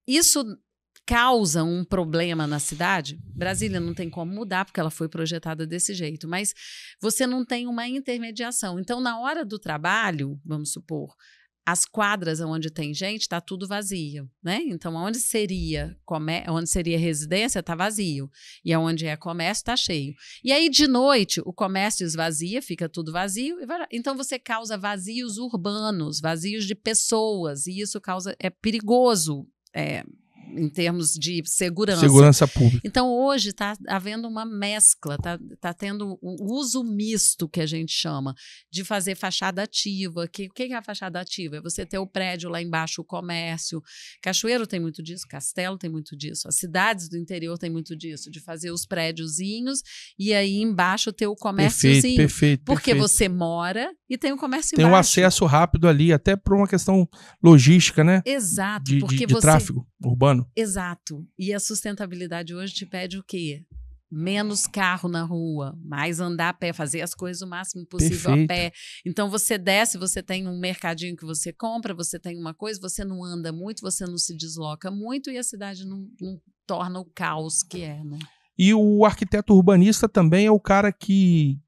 isso causa um problema na cidade. Brasília não tem como mudar, porque ela foi projetada desse jeito, mas você não tem uma intermediação. Então, na hora do trabalho, vamos supor, as quadras onde tem gente está tudo vazio, né? Então, onde seria residência está vazio, e onde é comércio está cheio. E aí, de noite, o comércio esvazia, fica tudo vazio, então você causa vazios urbanos, vazios de pessoas, e isso é perigoso em termos de segurança. Segurança pública. Então, hoje está havendo uma mescla, está tendo o uso misto, que a gente chama, de fazer fachada ativa. O que é a fachada ativa? É você ter o prédio lá embaixo, o comércio. Cachoeiro tem muito disso, Castelo tem muito disso, as cidades do interior tem muito disso, de fazer os prédiozinhos e aí embaixo ter o comérciozinho. Perfeito. Porque você mora e tem o comércio tem embaixo. Tem um acesso rápido ali, até por uma questão logística, né? Exato. De tráfego urbano. Exato. E a sustentabilidade hoje te pede o quê? Menos carro na rua, mais andar a pé, fazer as coisas o máximo possível a pé. Então você desce, você tem um mercadinho que você compra, você tem uma coisa, você não anda muito, você não se desloca muito e a cidade não torna o caos que é, né? E o arquiteto urbanista também é o cara que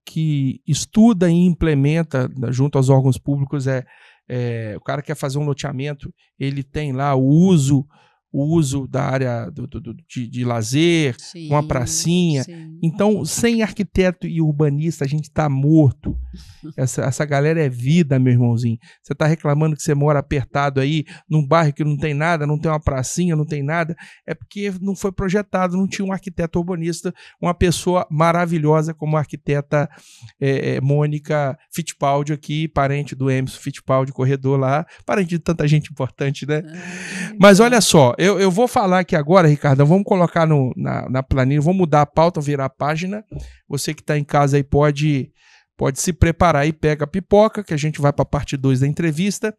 estuda e implementa junto aos órgãos públicos, o cara que quer fazer um loteamento, ele tem lá o uso da área de lazer, sim, uma pracinha. Sim. Então, sem arquiteto e urbanista, a gente está morto. Essa galera é vida, meu irmãozinho. Você está reclamando que você mora apertado aí, num bairro que não tem nada, não tem uma pracinha, não tem nada. É porque não foi projetado, não tinha um arquiteto urbanista, uma pessoa maravilhosa como a arquiteta Mônica Fittipaldi aqui, parente do Emerson Fittipaldi, corredor lá, parente de tanta gente importante, né? Mas olha só, eu vou falar aqui agora, Ricardo, vamos colocar na planilha, vamos mudar a pauta, virar a página. Você que está em casa aí pode se preparar e pega a pipoca, que a gente vai para a parte 2 da entrevista.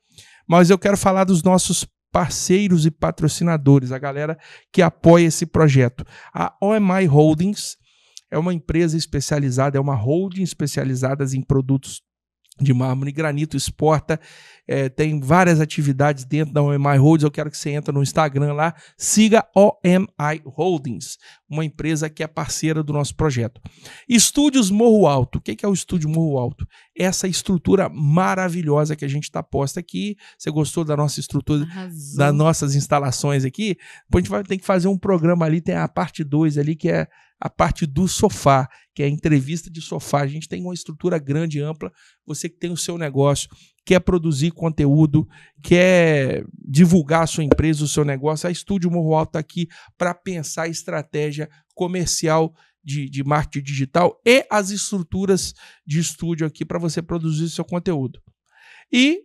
Mas eu quero falar dos nossos parceiros e patrocinadores, a galera que apoia esse projeto. A OMI Holdings é uma empresa especializada, é uma holding especializada em produtos de mármore e granito, exporta, tem várias atividades dentro da OMI Holdings. Eu quero que você entre no Instagram lá, siga OMI Holdings, uma empresa que é parceira do nosso projeto. Estúdios Morro Alto. O que é o Estúdio Morro Alto? Essa estrutura maravilhosa que a gente está posta aqui. Você gostou da nossa estrutura, arrasou, das nossas instalações aqui? Depois a gente vai ter que fazer um programa ali, tem a parte 2 ali, que é a parte do sofá, que é a entrevista de sofá. A gente tem uma estrutura grande e ampla. Você que tem o seu negócio, quer produzir conteúdo, quer divulgar a sua empresa, o seu negócio, a Estúdio Morro Alto está aqui para pensar a estratégia comercial de marketing digital e as estruturas de estúdio aqui para você produzir o seu conteúdo. E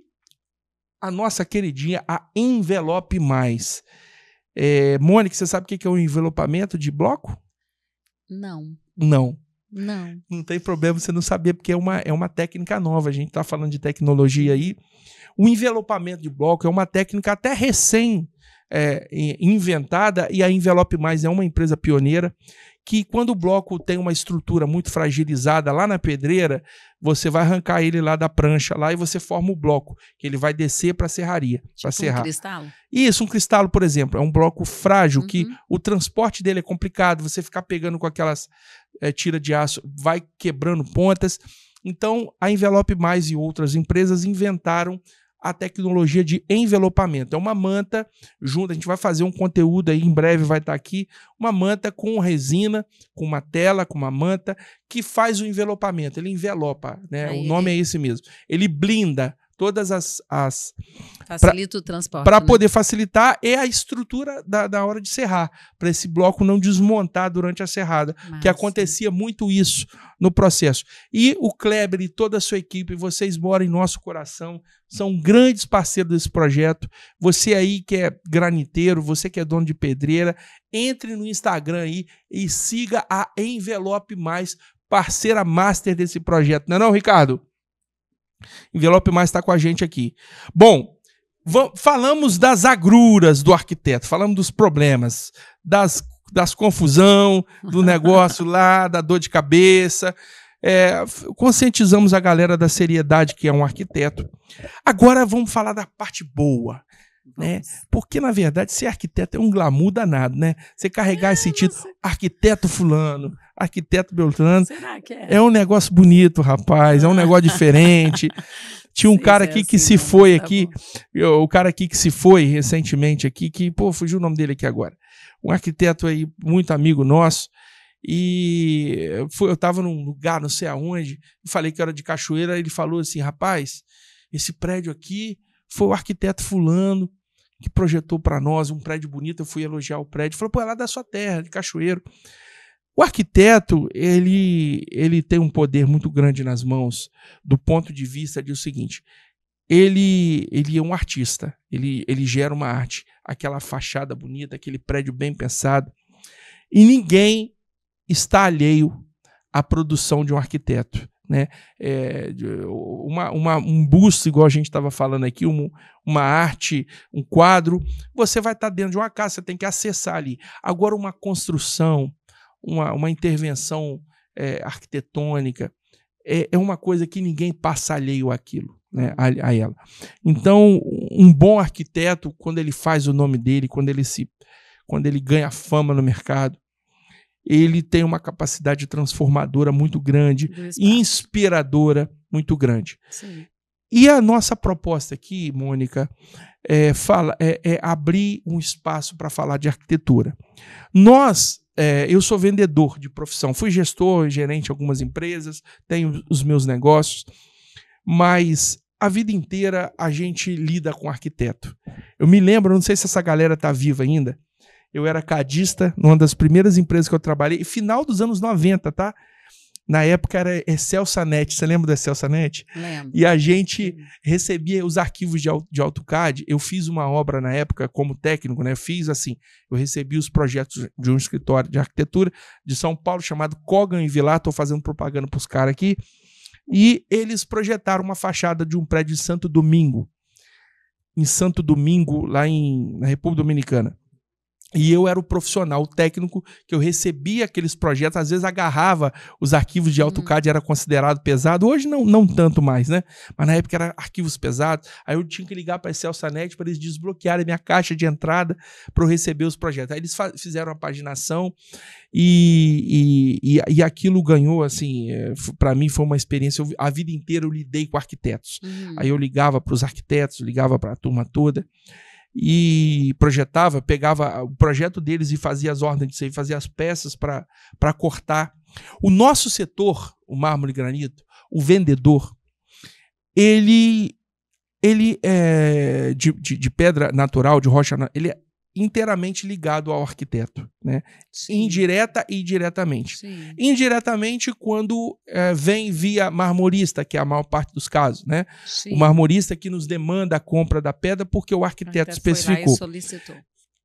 a nossa queridinha, a Envelope Mais. Mônica, você sabe o que é o envelopamento de bloco? Não tem problema você não saber, porque é uma técnica nova. A gente está falando de tecnologia aí. O envelopamento de bloco é uma técnica até recém inventada, e a Envelope Mais é uma empresa pioneira que, quando o bloco tem uma estrutura muito fragilizada lá na pedreira, você vai arrancar ele lá da prancha lá e você forma o bloco, que ele vai descer para a serraria. Tipo serrar. Um cristalo? Isso, um cristalo, por exemplo. É um bloco frágil, que o transporte dele é complicado, você ficar pegando com aquelas tira de aço, vai quebrando pontas. Então, a Envelope Mais e outras empresas inventaram a tecnologia de envelopamento. É uma manta junto, a gente vai fazer um conteúdo aí, em breve vai estar aqui, uma manta com resina, com uma tela, com uma manta, que faz o envelopamento. Ele envelopa, né? O nome é esse mesmo. Ele blinda todas facilita o transporte. Para poder facilitar a estrutura da hora de serrar, para esse bloco não desmontar durante a serrada, que acontecia muito isso no processo. E o Kleber e toda a sua equipe, vocês moram em nosso coração, são grandes parceiros desse projeto. Você aí que é graniteiro, você que é dono de pedreira, entre no Instagram aí e siga a Envelope Mais, parceira master desse projeto. Não é não, Ricardo? Envelope Mais está com a gente aqui. Bom, falamos das agruras do arquiteto, falamos dos problemas, das confusão, do negócio lá, da dor de cabeça. Conscientizamos a galera da seriedade que é um arquiteto. Agora vamos falar da parte boa, né? Porque, na verdade, ser arquiteto é um glamour danado, né? Você carregar esse título, arquiteto fulano, arquiteto Beltrano, será que é um negócio bonito, rapaz, é um negócio diferente. Tinha um cara aqui que se foi aqui, o cara aqui que se foi recentemente aqui, que, fugiu o nome dele aqui agora. Um arquiteto aí, muito amigo nosso, e eu estava num lugar, não sei aonde, e falei que era de Cachoeira, ele falou assim, rapaz, esse prédio aqui foi o arquiteto fulano que projetou para nós um prédio bonito. Eu fui elogiar o prédio. Falou, pô, é lá da sua terra, de Cachoeiro. O arquiteto, ele tem um poder muito grande nas mãos, do ponto de vista de o seguinte, ele é um artista, ele gera uma arte, aquela fachada bonita, aquele prédio bem pensado, e ninguém está alheio à produção de um arquiteto, né? Um busto, igual a gente estava falando aqui, uma arte, um quadro, você vai estar dentro de uma casa, você tem que acessar ali. Agora, uma construção, uma intervenção arquitetônica, é uma coisa que ninguém passa alheio àquilo, né, a ela. Então, um bom arquiteto, quando ele faz o nome dele, quando ele ganha fama no mercado, ele tem uma capacidade transformadora muito grande, inspiradora muito grande. Sim. E a nossa proposta aqui, Mônica, é abrir um espaço para falar de arquitetura. Eu sou vendedor de profissão, fui gestor, gerente de algumas empresas, tenho os meus negócios, mas a vida inteira a gente lida com arquiteto. Eu me lembro, não sei se essa galera está viva ainda, eu era cadista numa das primeiras empresas que eu trabalhei, final dos anos 90, tá? Na época era Excelsanet, você lembra do Excelsanet? Lembro. E a gente recebia os arquivos de AutoCAD. Eu fiz uma obra na época como técnico, né? Fiz assim, eu recebi os projetos de um escritório de arquitetura de São Paulo chamado Kogan & Vilar, estou fazendo propaganda para os caras aqui, e eles projetaram uma fachada de um prédio em Santo Domingo, lá na República Dominicana. E eu era o profissional, o técnico, que eu recebia aqueles projetos, às vezes agarrava os arquivos de AutoCAD, era considerado pesado, hoje não tanto mais, né? Mas na época eram arquivos pesados, aí eu tinha que ligar para a Excelsanet para eles desbloquearem a minha caixa de entrada para eu receber os projetos. Aí eles fizeram a paginação e aquilo ganhou, assim, para mim foi uma experiência, a vida inteira eu lidei com arquitetos. Aí eu ligava para os arquitetos, ligava para a turma toda, e projetava, pegava o projeto deles e fazia as ordens disso aí, fazia as peças para cortar. O nosso setor, o mármore e granito, o vendedor, ele é de pedra natural, de rocha, ele é inteiramente ligado ao arquiteto, né? Indireta e diretamente. Sim. Indiretamente, quando vem via marmorista, que é a maior parte dos casos, né? Sim. O marmorista que nos demanda a compra da pedra porque o arquiteto especificou. Foi lá e solicitou.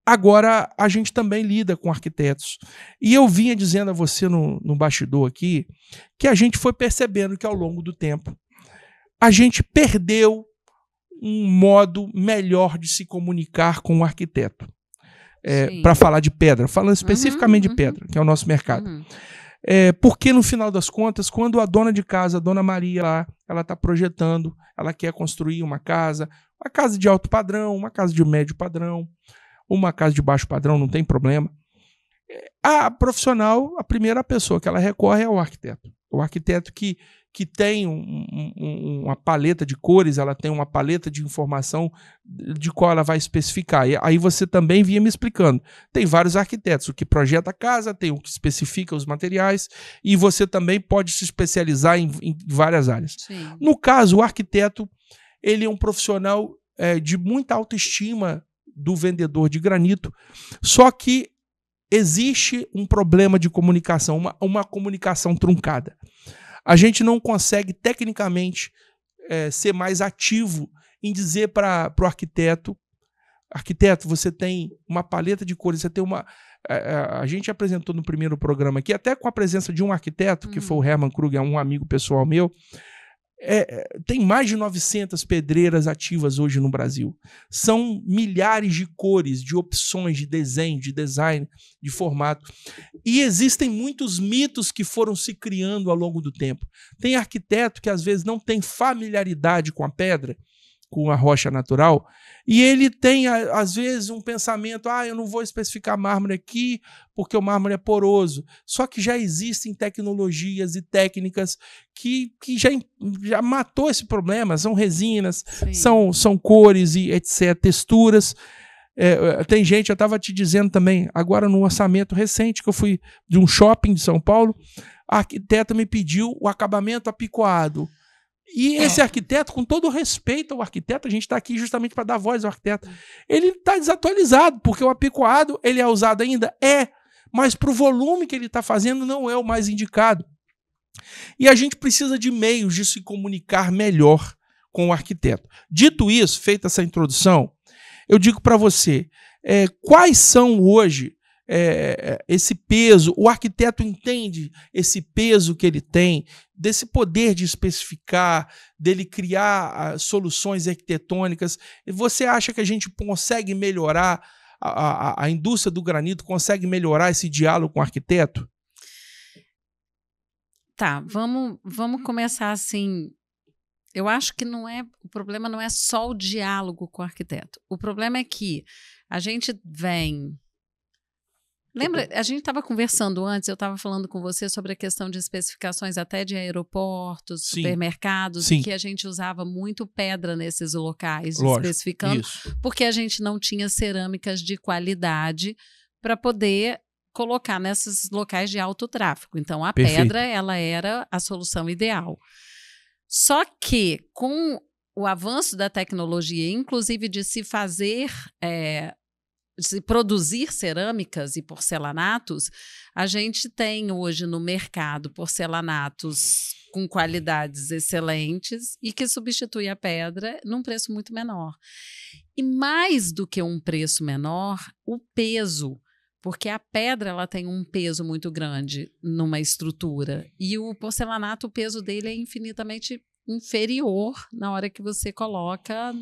Agora, a gente também lida com arquitetos. E eu vinha dizendo a você no bastidor aqui que a gente foi percebendo que ao longo do tempo a gente perdeu um modo melhor de se comunicar com o arquiteto. Para falar de pedra, falando especificamente de pedra, que é o nosso mercado. Porque no final das contas, quando a dona de casa, a dona Maria, ela está projetando, ela quer construir uma casa de alto padrão, uma casa de médio padrão, uma casa de baixo padrão, não tem problema. A profissional, a primeira pessoa que ela recorre é o arquiteto. O arquiteto que tem uma paleta de cores, ela tem uma paleta de informação de qual ela vai especificar. E aí você também vinha me explicando. Tem vários arquitetos, o que projeta a casa, tem o que especifica os materiais, e você também pode se especializar em várias áreas. Sim. No caso, o arquiteto, ele é um profissional de muita autoestima do vendedor de granito, só que existe um problema de comunicação, uma comunicação truncada. A gente não consegue, tecnicamente, ser mais ativo em dizer para o arquiteto, você tem uma paleta de cores, você tem uma... a gente apresentou no primeiro programa aqui, até com a presença de um arquiteto, que foi o Herman Kruger, um amigo pessoal meu, tem mais de 900 pedreiras ativas hoje no Brasil. São milhares de cores, de opções, de desenho, de design, de formato. E existem muitos mitos que foram se criando ao longo do tempo. Tem arquiteto que às vezes não tem familiaridade com a pedra, com a rocha natural, e ele tem, às vezes, um pensamento, eu não vou especificar mármore aqui porque o mármore é poroso. Só que já existem tecnologias e técnicas que já matou esse problema. São resinas, são cores e etc., texturas. Tem gente, eu estava te dizendo também, agora no orçamento recente que eu fui de um shopping de São Paulo, a arquiteta me pediu o acabamento apicoado. E esse arquiteto, com todo o respeito ao arquiteto, a gente está aqui justamente para dar voz ao arquiteto, ele está desatualizado, porque o apicoado ele é usado ainda? Mas para o volume que ele está fazendo não é o mais indicado. E a gente precisa de meios de se comunicar melhor com o arquiteto. Dito isso, feita essa introdução, eu digo para você, quais são hoje esse peso, o arquiteto entende esse peso que ele tem, desse poder de especificar, dele criar soluções arquitetônicas. Você acha que a gente consegue melhorar, a indústria do granito consegue melhorar esse diálogo com o arquiteto? Tá, vamos começar assim. Eu acho que o problema não é só o diálogo com o arquiteto. O problema é que a gente vem... Lembra, a gente estava conversando antes, eu estava falando com você sobre a questão de especificações até de aeroportos, supermercados, que a gente usava muito pedra nesses locais, especificando, porque a gente não tinha cerâmicas de qualidade para poder colocar nesses locais de alto tráfego. Então, a pedra, ela era a solução ideal. Só que, com o avanço da tecnologia, inclusive de se fazer... se produzir cerâmicas e porcelanatos, a gente tem hoje no mercado porcelanatos com qualidades excelentes e que substitui a pedra num preço muito menor. E mais do que um preço menor, o peso, porque a pedra ela tem um peso muito grande numa estrutura e o porcelanato, o peso dele é infinitamente inferior na hora que você coloca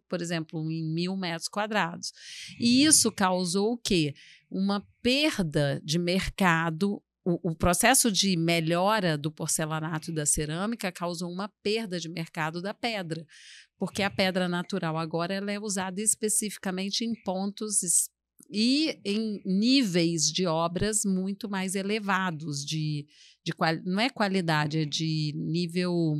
por exemplo, em 1.000 metros quadrados. E isso causou o quê? Uma perda de mercado. O processo de melhora do porcelanato e da cerâmica causou uma perda de mercado da pedra, porque a pedra natural agora ela é usada especificamente em pontos e em níveis de obras muito mais elevados, não é qualidade, é de nível...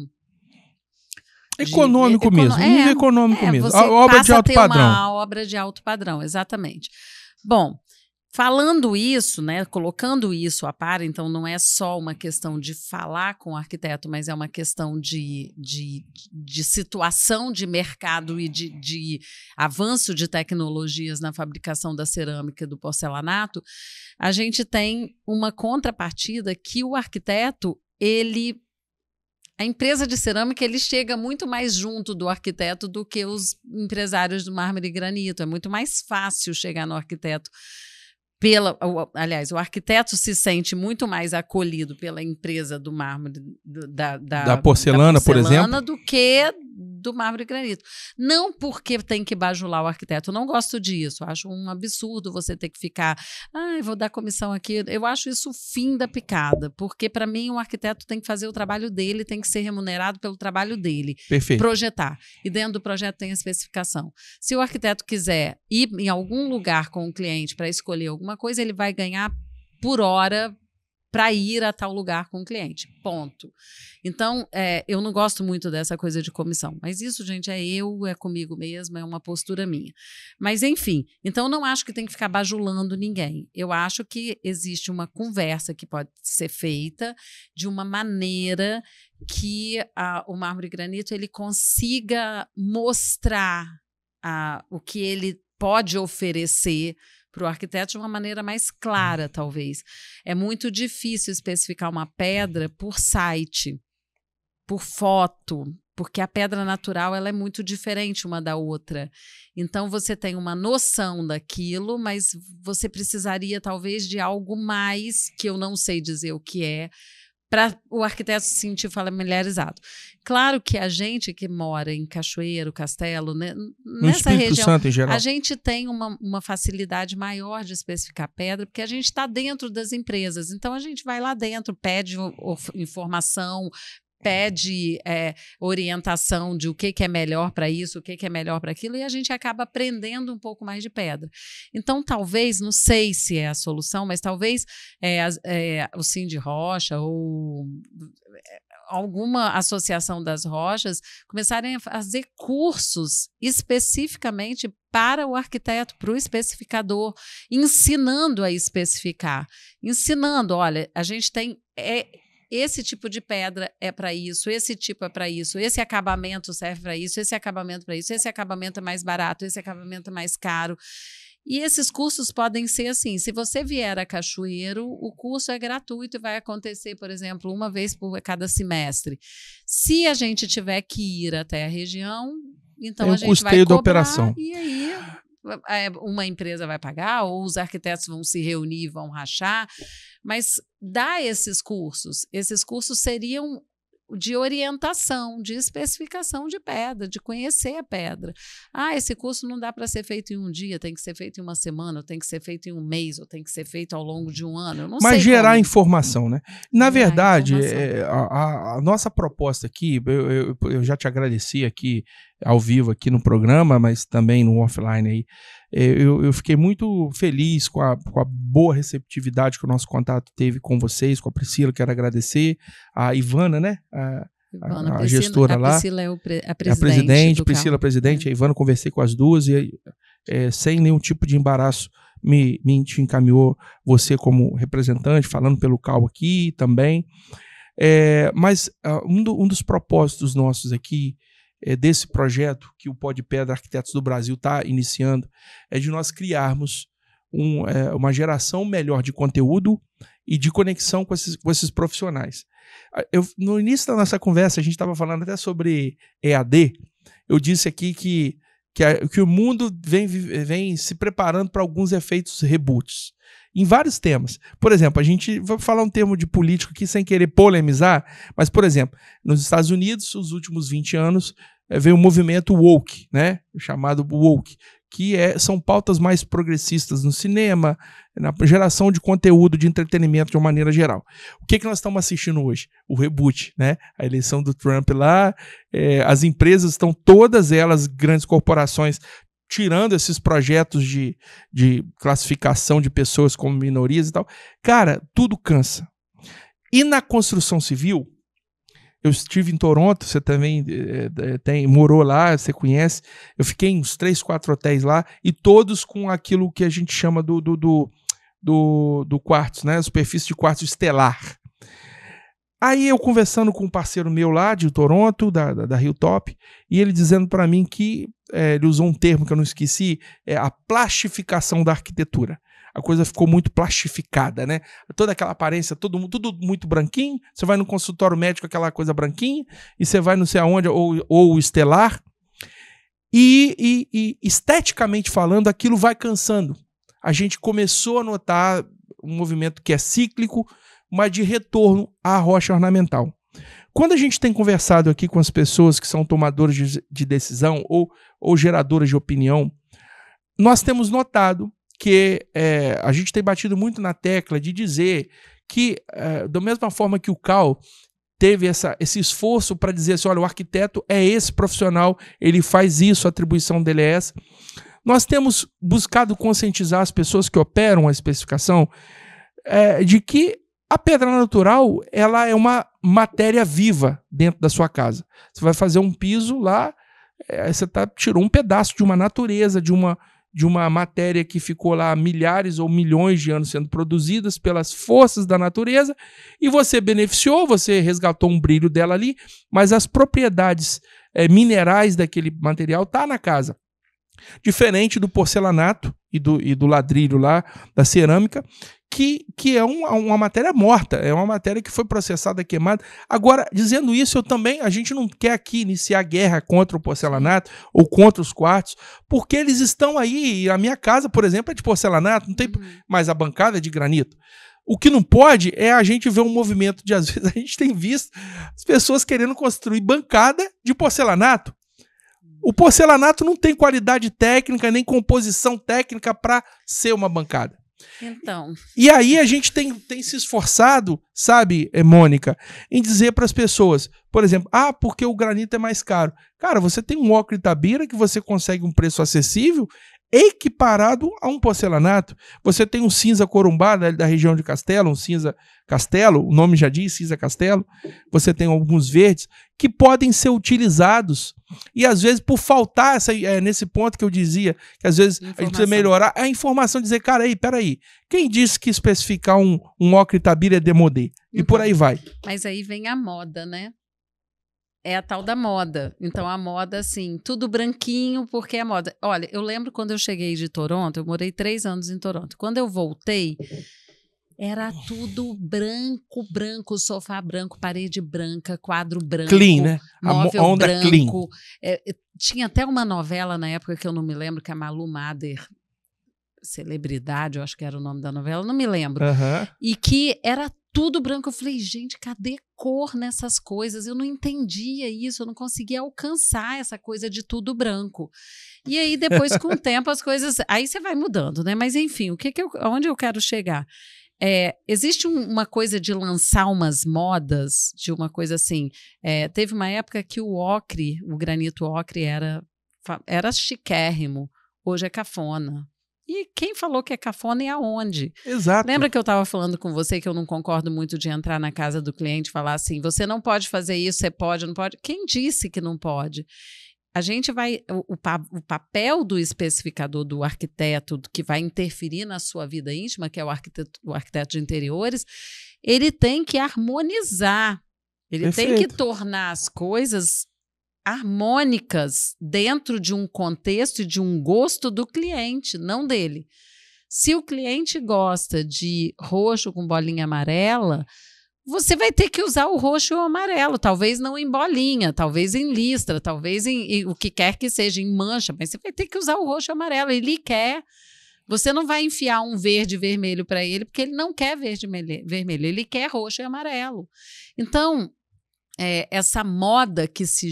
Econômico mesmo, nível econômico mesmo. A obra de alto padrão. Uma obra de alto padrão, exatamente. Bom, falando isso, né, colocando isso a par, então não é só uma questão de falar com o arquiteto, mas é uma questão de situação de mercado e de avanço de tecnologias na fabricação da cerâmica e do porcelanato, a gente tem uma contrapartida que o arquiteto, a empresa de cerâmica ele chega muito mais junto do arquiteto do que os empresários do mármore e granito. É muito mais fácil chegar no arquiteto. Aliás, o arquiteto se sente muito mais acolhido pela empresa do mármore, da porcelana, por exemplo, do que do mármore e granito. Não porque tem que bajular o arquiteto, eu não gosto disso, acho um absurdo você ter que ficar, vou dar comissão aqui, eu acho isso o fim da picada, porque para mim o arquiteto tem que fazer o trabalho dele, tem que ser remunerado pelo trabalho dele, projetar, e dentro do projeto tem a especificação. Se o arquiteto quiser ir em algum lugar com o cliente para escolher alguma coisa, ele vai ganhar por hora para ir a tal lugar com o cliente, ponto. Então, eu não gosto muito dessa coisa de comissão, mas isso, gente, é comigo mesma, é uma postura minha. Mas, enfim, então não acho que tem que ficar bajulando ninguém. Eu acho que existe uma conversa que pode ser feita de uma maneira que o mármore e granito ele consiga mostrar o que ele pode oferecer para o arquiteto de uma maneira mais clara, talvez. É muito difícil especificar uma pedra por site, por foto, porque a pedra natural ela é muito diferente uma da outra. Então, você tem uma noção daquilo, mas você precisaria, talvez, de algo mais, que eu não sei dizer o que é, para o arquiteto se sentir familiarizado. Claro que a gente que mora em Cachoeiro, Castelo, né, nessa região, Santo, em geral, a gente tem uma facilidade maior de especificar pedra, porque a gente está dentro das empresas. Então, a gente vai lá dentro, pede informação, pede orientação de o que é melhor para isso, o que é melhor para aquilo, e a gente acaba aprendendo um pouco mais de pedra. Então, talvez, não sei se é a solução, mas talvez o Cindy Rocha ou alguma associação das rochas começarem a fazer cursos especificamente para o arquiteto, para o especificador, ensinando a especificar. Ensinando, olha, a gente tem... esse tipo de pedra é para isso, esse tipo é para isso, esse acabamento serve para isso, esse acabamento para isso, esse acabamento é mais barato, esse acabamento é mais caro. E esses cursos podem ser assim, se você vier a Cachoeiro, o curso é gratuito e vai acontecer, por exemplo, uma vez por cada semestre. Se a gente tiver que ir até a região, então a gente vai cobrar, da operação. E aí uma empresa vai pagar, ou os arquitetos vão se reunir, vão rachar, mas dá esses cursos seriam de orientação, de especificação de pedra, de conhecer a pedra. Esse curso não dá para ser feito em um dia, tem que ser feito em uma semana, ou tem que ser feito em um mês, ou tem que ser feito ao longo de um ano. Eu não sei. Mas gerar informação, né? Na verdade, a nossa proposta aqui, eu já te agradeci aqui ao vivo aqui no programa, mas também no offline aí. Eu fiquei muito feliz com a boa receptividade que o nosso contato teve com vocês, com a Priscila, quero agradecer, a Ivana, né? A gestora lá. A Priscila é a presidente. Priscila, presidente, a Ivana, conversei com as duas e sem nenhum tipo de embaraço me encaminhou você como representante, falando pelo Cal aqui também. Mas um dos propósitos nossos aqui, desse projeto que o Pó de Pedra Arquitetos do Brasil está iniciando, é de nós criarmos uma geração melhor de conteúdo e de conexão com esses profissionais. No início da nossa conversa, a gente estava falando até sobre EAD. Eu disse aqui que o mundo vem se preparando para alguns efeitos reboots em vários temas. Por exemplo, a gente vai falar um termo de político aqui sem querer polemizar, mas, por exemplo, nos Estados Unidos, os últimos 20 anos, veio o movimento woke, né? Chamado woke, que são pautas mais progressistas no cinema, na geração de conteúdo, de entretenimento de uma maneira geral. O que nós estamos assistindo hoje? O reboot, né? A eleição do Trump lá, as empresas estão, todas elas, grandes corporações, tirando esses projetos de classificação de pessoas como minorias e tal. Cara, tudo cansa. E na construção civil, eu estive em Toronto, você também morou lá, você conhece. Eu fiquei em uns 3, 4 hotéis lá, e todos com aquilo que a gente chama do quartzo, né? Superfície de quartzo estelar. Aí eu conversando com um parceiro meu lá de Toronto, da Hilltop, e ele dizendo para mim que, ele usou um termo que eu não esqueci, a plastificação da arquitetura. A coisa ficou muito plastificada, né? Toda aquela aparência, tudo muito branquinho. Você vai no consultório médico, aquela coisa branquinha, e você vai não sei aonde, ou estelar. E esteticamente falando, aquilo vai cansando. A gente começou a notar um movimento que é cíclico, mas de retorno à rocha ornamental. Quando a gente tem conversado aqui com as pessoas que são tomadores de decisão ou geradoras de opinião, nós temos notado que a gente tem batido muito na tecla de dizer que, da mesma forma que o Cal teve esse esforço para dizer assim, olha, o arquiteto é esse profissional, ele faz isso, a atribuição dele é essa, nós temos buscado conscientizar as pessoas que operam a especificação de que a pedra natural, ela é uma matéria viva dentro da sua casa. Você vai fazer um piso lá, você tirou um pedaço de uma natureza, de uma matéria que ficou lá milhares ou milhões de anos sendo produzidas pelas forças da natureza, e você beneficiou, você resgatou um brilho dela ali, mas as propriedades minerais daquele material tá na casa. Diferente do porcelanato e do ladrilho lá, da cerâmica, que é uma matéria morta, é uma matéria que foi processada, queimada. Agora, dizendo isso, a gente não quer aqui iniciar guerra contra o porcelanato ou contra os quartos, porque eles estão aí, e a minha casa, por exemplo, é de porcelanato, não tem mais a bancada de granito. O que não pode é a gente ver um movimento de, às vezes, a gente tem visto as pessoas querendo construir bancada de porcelanato. O porcelanato não tem qualidade técnica, nem composição técnica para ser uma bancada. Então. E aí a gente tem se esforçado, sabe, Mônica, em dizer para as pessoas, por exemplo, porque o granito é mais caro. Cara, você tem um ocre Itabira que você consegue um preço acessível, equiparado a um porcelanato. Você tem um cinza Corumbá da região de Castelo, um cinza Castelo, o nome já diz, cinza Castelo. Você tem alguns verdes que podem ser utilizados. E às vezes, por faltar nesse ponto que eu dizia, que às vezes a gente precisa melhorar, a informação dizer, cara, peraí, quem disse que especificar um ocre Itabira é demodê? E por aí vai. Mas aí vem a moda, né? É a tal da moda. Então, a moda, assim, tudo branquinho, porque é moda. Olha, eu lembro quando eu cheguei de Toronto, eu morei 3 anos em Toronto. Quando eu voltei, era tudo branco, sofá branco, parede branca, quadro branco. Clean, né? Móvel a onda branco. clean. Tinha até uma novela na época que eu não me lembro, que a Malu Mader, Celebridade, eu acho que era o nome da novela, não me lembro. E que era tudo branco. Eu falei, gente, cadê cor nessas coisas? Eu não entendia isso, eu não conseguia alcançar essa coisa de tudo branco. E aí, depois, com o tempo, as coisas... Aí você vai mudando, né? Mas, enfim, onde eu quero chegar? Existe uma coisa de lançar umas modas, de uma coisa assim... teve uma época que o ocre, o granito ocre, era chiquérrimo. Hoje é cafona. E quem falou que é cafona e aonde? Exato. Lembra que eu estava falando com você que eu não concordo muito de entrar na casa do cliente e falar assim, você não pode fazer isso, você pode, não pode? Quem disse que não pode? A gente vai... O papel do especificador, do arquiteto, que vai interferir na sua vida íntima, que é o arquiteto de interiores, ele tem que harmonizar. Ele tem que tornar as coisas harmônicas dentro de um contexto e de um gosto do cliente, não dele. Se o cliente gosta de roxo com bolinha amarela, você vai ter que usar o roxo e o amarelo, talvez não em bolinha, talvez em listra, talvez em o que quer que seja, em mancha, mas você vai ter que usar o roxo e o amarelo, ele quer. Você não vai enfiar um verde e vermelho para ele, porque ele não quer verde e vermelho, ele quer roxo e amarelo. Então, essa moda que se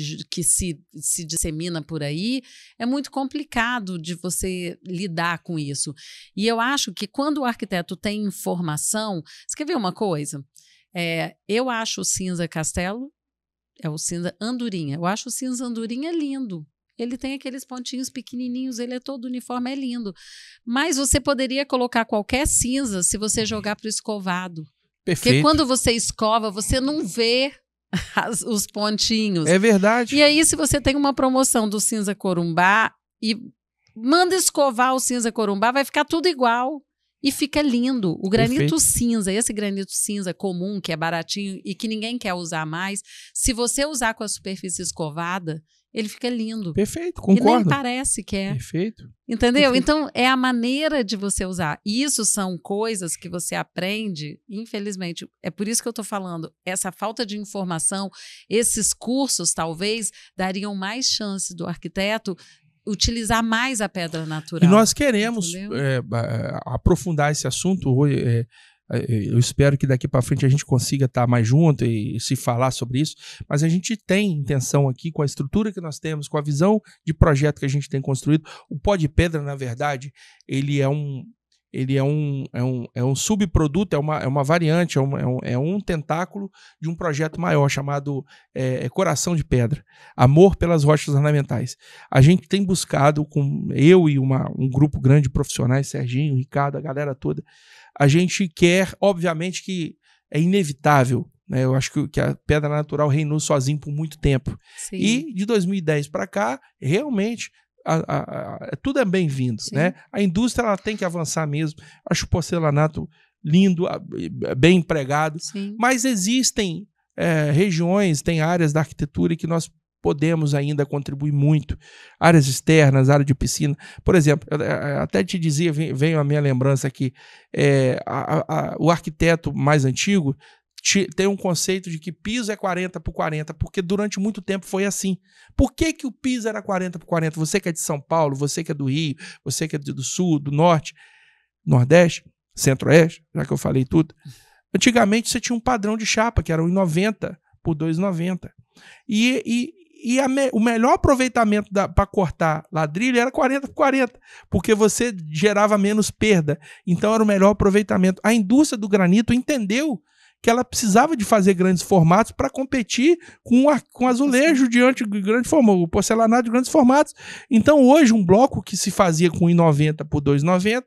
dissemina por aí, é muito complicado de você lidar com isso. E eu acho que quando o arquiteto tem informação... Você quer ver uma coisa? Eu acho o cinza castelo, é o cinza andorinha. Eu acho o cinza andorinha lindo. Ele tem aqueles pontinhos pequenininhos, ele é todo uniforme, é lindo. Mas você poderia colocar qualquer cinza se você jogar para o escovado. Perfeito. Porque quando você escova, você não vê os pontinhos. É verdade. E aí, se você tem uma promoção do cinza corumbá e manda escovar o cinza corumbá, vai ficar tudo igual. E fica lindo. O granito cinza, esse granito cinza comum, que é baratinho e que ninguém quer usar mais, se você usar com a superfície escovada, ele fica lindo. Perfeito, concordo. E nem parece que é. Perfeito. Entendeu? Perfeito. Então, é a maneira de você usar. Isso são coisas que você aprende, infelizmente. É por isso que eu estou falando. Essa falta de informação, esses cursos, talvez, dariam mais chance do arquiteto utilizar mais a pedra natural. E nós queremos aprofundar esse assunto. Eu espero que daqui para frente a gente consiga estar mais junto e se falar sobre isso, mas a gente tem intenção aqui, com a estrutura que nós temos, com a visão de projeto que a gente tem construído. O Pó de Pedra, na verdade, ele é um subproduto, é uma variante, é um tentáculo de um projeto maior chamado Coração de Pedra, Amor pelas Rochas Ornamentais. A gente tem buscado, com eu e um grupo grande de profissionais, Serginho, Ricardo, a galera toda, a gente quer, obviamente que é inevitável, né? Eu acho que a pedra natural reinou sozinho por muito tempo. Sim. E de 2010 para cá, realmente... tudo é bem-vindo, né? A indústria ela tem que avançar mesmo. Acho o porcelanato lindo, bem empregado. Sim. Mas existem regiões, tem áreas da arquitetura que nós podemos ainda contribuir muito. Áreas externas, área de piscina. Por exemplo, até te dizia, veio a minha lembrança aqui, o arquiteto mais antigo tem um conceito de que piso é 40 por 40, porque durante muito tempo foi assim. Por que o piso era 40 por 40? Você que é de São Paulo, você que é do Rio, você que é do Sul, do Norte, Nordeste, Centro-Oeste, já que eu falei tudo. Antigamente você tinha um padrão de chapa, que era 1,90 por 2,90. O melhor aproveitamento para cortar ladrilho era 40 por 40, porque você gerava menos perda. Então era o melhor aproveitamento. A indústria do granito entendeu que ela precisava de fazer grandes formatos para competir com azulejo de grande formato, o porcelanato de grandes formatos. Então, hoje, um bloco que se fazia com 1,90 por 2,90,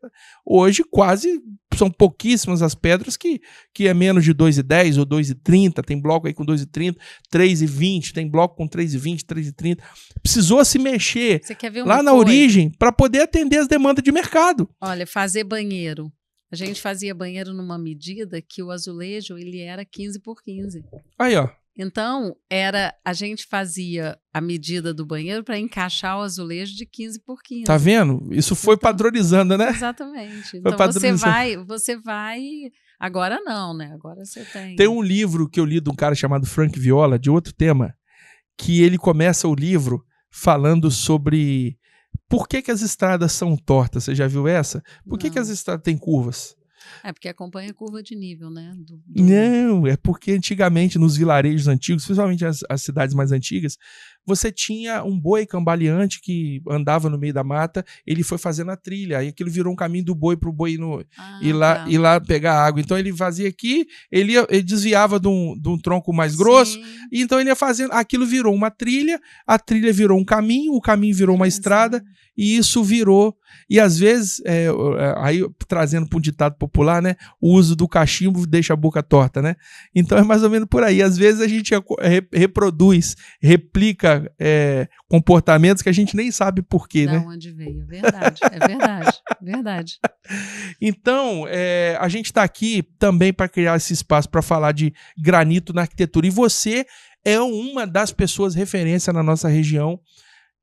hoje quase são pouquíssimas as pedras que é menos de 2,10 ou 2,30, tem bloco aí com 2,30, 3,20, tem bloco com 3,20, 3,30. Precisou se mexer lá na origem para poder atender as demandas de mercado. Olha, fazer banheiro. A gente fazia banheiro numa medida que o azulejo ele era 15 por 15. Aí, ó. Então, a gente fazia a medida do banheiro para encaixar o azulejo de 15 por 15. Tá vendo? Isso foi padronizando, né? Exatamente. Então, você vai... Agora não, né? Agora você tem... Tem um livro que eu li de um cara chamado Frank Viola, de outro tema, que ele começa o livro falando sobre por que as estradas são tortas. Você já viu essa? Por que as estradas têm curvas? É porque acompanha a curva de nível, né? Não, é porque antigamente nos vilarejos antigos, principalmente as cidades mais antigas, você tinha um boi cambaleante que andava no meio da mata, ele foi fazendo a trilha, aí aquilo virou um caminho do boi para o boi ir lá pegar água. Então ele fazia aqui, ele desviava de um tronco mais grosso, e então ele ia fazendo, aquilo virou uma trilha, a trilha virou um caminho, o caminho virou uma estrada, e isso virou, e às vezes, aí trazendo para um ditado popular, né, o uso do cachimbo deixa a boca torta, né? Então é mais ou menos por aí. Às vezes a gente replica comportamentos que a gente nem sabe por quê, né? Da onde veio, verdade, verdade. Então, a gente está aqui também para criar esse espaço para falar de granito na arquitetura, e você é uma das pessoas referência na nossa região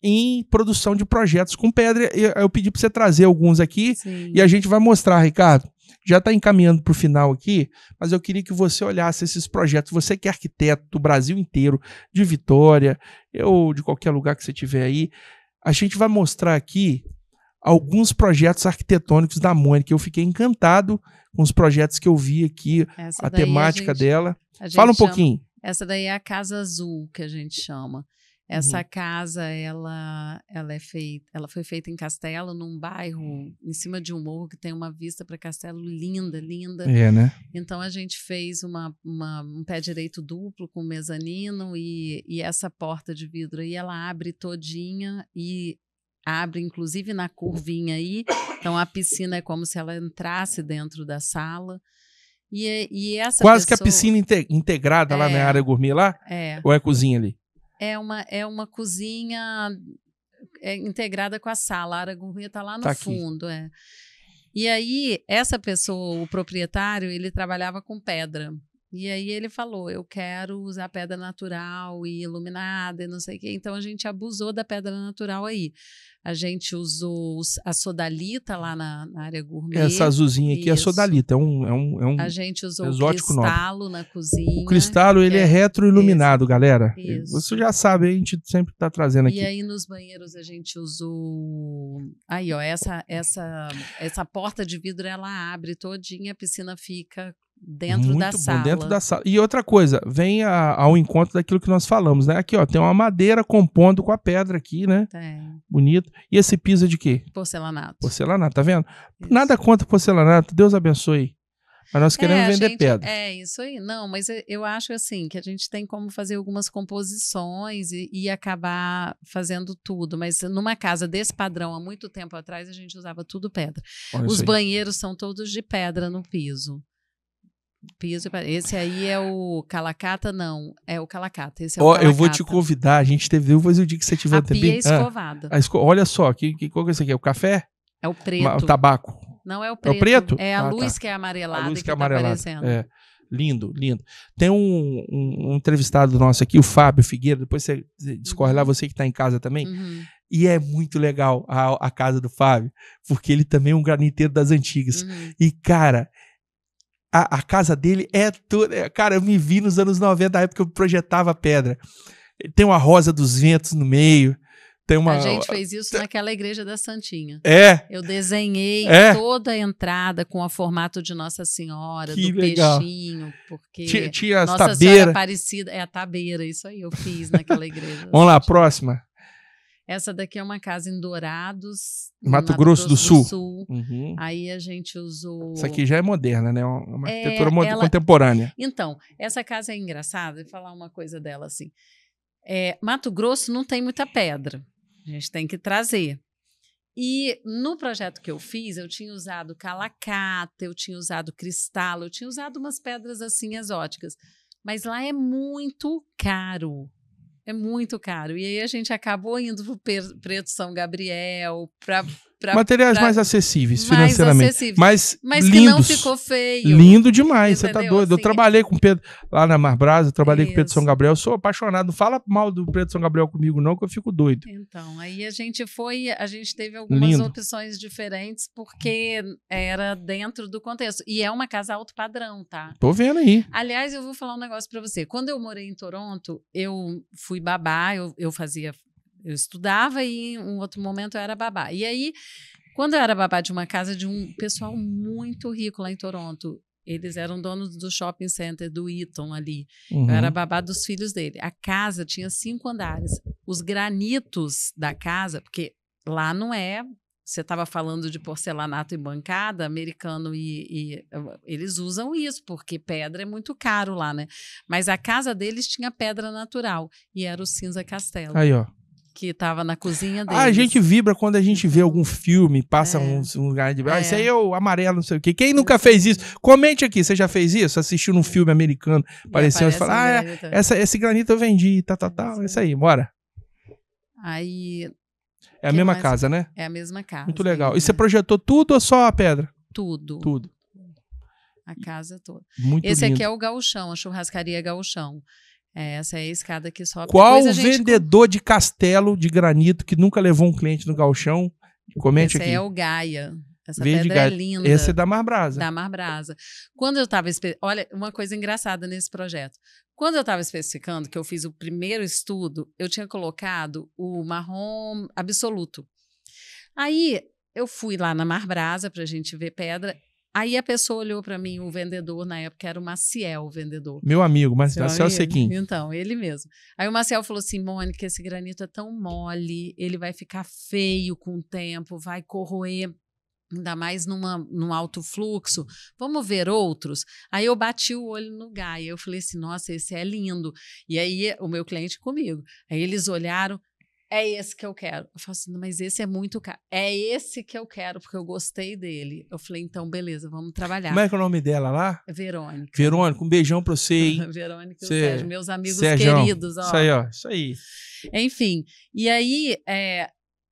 em produção de projetos com pedra. Eu pedi para você trazer alguns aqui. Sim. E a gente vai mostrar, Ricardo. Já está encaminhando para o final aqui, mas eu queria que você olhasse esses projetos. Você que é arquiteto do Brasil inteiro, de Vitória, ou de qualquer lugar que você tiver aí, a gente vai mostrar aqui alguns projetos arquitetônicos da Mônica. Eu fiquei encantado com os projetos que eu vi aqui, a temática dela. Fala um pouquinho. Essa daí é a Casa Azul, que a gente chama. Essa casa, ela foi feita em Castelo, num bairro em cima de um morro que tem uma vista para Castelo linda, linda. É, né? Então a gente fez um pé direito duplo com mezanino e essa porta de vidro aí, ela abre todinha e abre inclusive na curvinha aí. Então a piscina é como se ela entrasse dentro da sala. E essa quase pessoa, que a piscina integrada lá na área gourmet lá? Ou é cozinha ali? É uma cozinha integrada com a sala. A área gourmet está lá no fundo. E aí, essa pessoa, o proprietário, ele trabalhava com pedra. E aí ele falou, eu quero usar pedra natural e iluminada e não sei o quê. Então a gente abusou da pedra natural aí. A gente usou a sodalita lá na área gourmet. Essa azulzinha aqui é a sodalita, é um a gente usou o cristalo na cozinha. O cristalo, ele é retroiluminado, galera. Isso. Você já sabe, a gente sempre está trazendo aqui. E aí nos banheiros a gente usou... Aí, ó, essa porta de vidro, ela abre todinha, a piscina fica dentro da sala. Dentro da sala. E outra coisa, vem ao encontro daquilo que nós falamos, né? Aqui, ó, tem uma madeira compondo com a pedra aqui, né? Tem. Bonito. E esse piso é de quê? Porcelanato. Porcelanato, tá vendo? Isso. Nada contra porcelanato, Deus abençoe. Mas nós queremos vender pedra. É isso aí. Não, mas eu acho assim, que a gente tem como fazer algumas composições e acabar fazendo tudo. Mas numa casa desse padrão, há muito tempo atrás, a gente usava tudo pedra. Olha os banheiros são todos de pedra no piso. Esse aí é o Calacata, não. É o Calacata. Esse é o Calacata. Eu vou te convidar. A gente teve depois o dia que você tiver tempo. A pia escovada. Olha só, qual que é esse aqui? É o café? É o preto. O tabaco. Não é o preto. É o preto? É a luz que é amarelada. A luz que é amarelada. Tá aparecendo. Lindo, lindo. Tem um entrevistado nosso aqui, o Fábio Figueira. Depois você discorre lá, você que está em casa também. E é muito legal a casa do Fábio, porque ele também é um graniteiro das antigas. E, cara... A casa dele é toda... Cara, eu me vi nos anos 90, na época que eu projetava pedra. Tem uma rosa dos ventos no meio. Tem uma... A gente fez isso naquela igreja da Santinha. É. Eu desenhei toda a entrada com o formato de Nossa Senhora, que do legal. peixinho, porque tinha as Nossa Senhora Aparecida, a tabeira, isso aí eu fiz naquela igreja. Vamos lá, próxima. Essa daqui é uma casa em Dourados, Mato Grosso do Sul. Uhum. Aí a gente usou... Essa aqui já é moderna, né? Uma arquitetura contemporânea. Então, essa casa é engraçada, vou falar uma coisa dela assim. Mato Grosso não tem muita pedra, a gente tem que trazer. E no projeto que eu fiz, eu tinha usado calacata, eu tinha usado cristal, eu tinha usado umas pedras assim exóticas. Mas lá é muito caro. É muito caro. E aí a gente acabou indo para o Preto São Gabriel, materiais mais acessíveis financeiramente. Mas lindos. Que não ficou feio. Lindo demais, você tá doido. Assim, eu trabalhei com o Pedro lá na Marbrasa, eu trabalhei com o Preto São Gabriel, eu sou apaixonado. Não fala mal do Preto São Gabriel comigo não, que eu fico doido. Então, aí a gente teve algumas opções diferentes, porque era dentro do contexto. E é uma casa alto padrão, tá? Tô vendo aí. Aliás, eu vou falar um negócio pra você. Quando eu morei em Toronto, eu fui babá, eu estudava e em um outro momento eu era babá. E aí, quando eu era babá de uma casa de um pessoal muito rico lá em Toronto, eles eram donos do shopping center do Eaton ali. Eu era babá dos filhos dele. A casa tinha 5 andares. Os granitos da casa, porque lá não é... Você estava falando de porcelanato e bancada, americano, e eles usam isso, porque pedra é muito caro lá, né? Mas a casa deles tinha pedra natural, e era o cinza castelo. Aí, ó. Que estava na cozinha deles. A gente vibra quando a gente vê algum filme, passa um lugar de... isso aí é o amarelo, não sei o quê. Quem nunca fez isso? Comente aqui, você já fez isso? Assistiu num filme americano, apareceu e falou, esse granito eu vendi, isso aí, bora. Aí... É a mesma casa, né? É a mesma casa. Muito legal. E você projetou tudo ou só a pedra? Tudo. Tudo. A casa toda. Muito Esse lindo. aqui é o gauchão, a churrascaria gauchão. Essa é a escada que sobe. Qual o vendedor de castelo de granito que nunca levou um cliente no gauchão? Comente aqui. Esse é o Gaia. Essa Verde pedra Gaia. É linda. Esse é da Marbrasa. Da Marbrasa. Quando eu estava... Olha, uma coisa engraçada nesse projeto. Quando eu estava especificando, que eu fiz o primeiro estudo, eu tinha colocado o marrom absoluto. Aí, eu fui lá na Marbrasa para a gente ver pedra. Aí a pessoa olhou para mim, o vendedor, na época era o Maciel, o vendedor. Meu amigo, Maciel Sequim. Então, ele mesmo. Aí o Maciel falou assim, Mônica, esse granito é tão mole, ele vai ficar feio com o tempo, vai corroer, ainda mais num alto fluxo. Vamos ver outros? Aí eu bati o olho no Gaia, eu falei assim, nossa, esse é lindo. E aí o meu cliente comigo. Aí eles olharam, é esse que eu quero. Eu falei assim, mas esse é muito caro. É esse que eu quero, porque eu gostei dele. Eu falei, então, beleza, vamos trabalhar. Como é que é o nome dela lá? Verônica. Verônica, um beijão pra você, hein? Verônica e o Sérgio, meus amigos queridos. Ó. Isso aí, ó. Isso aí. Enfim, e aí,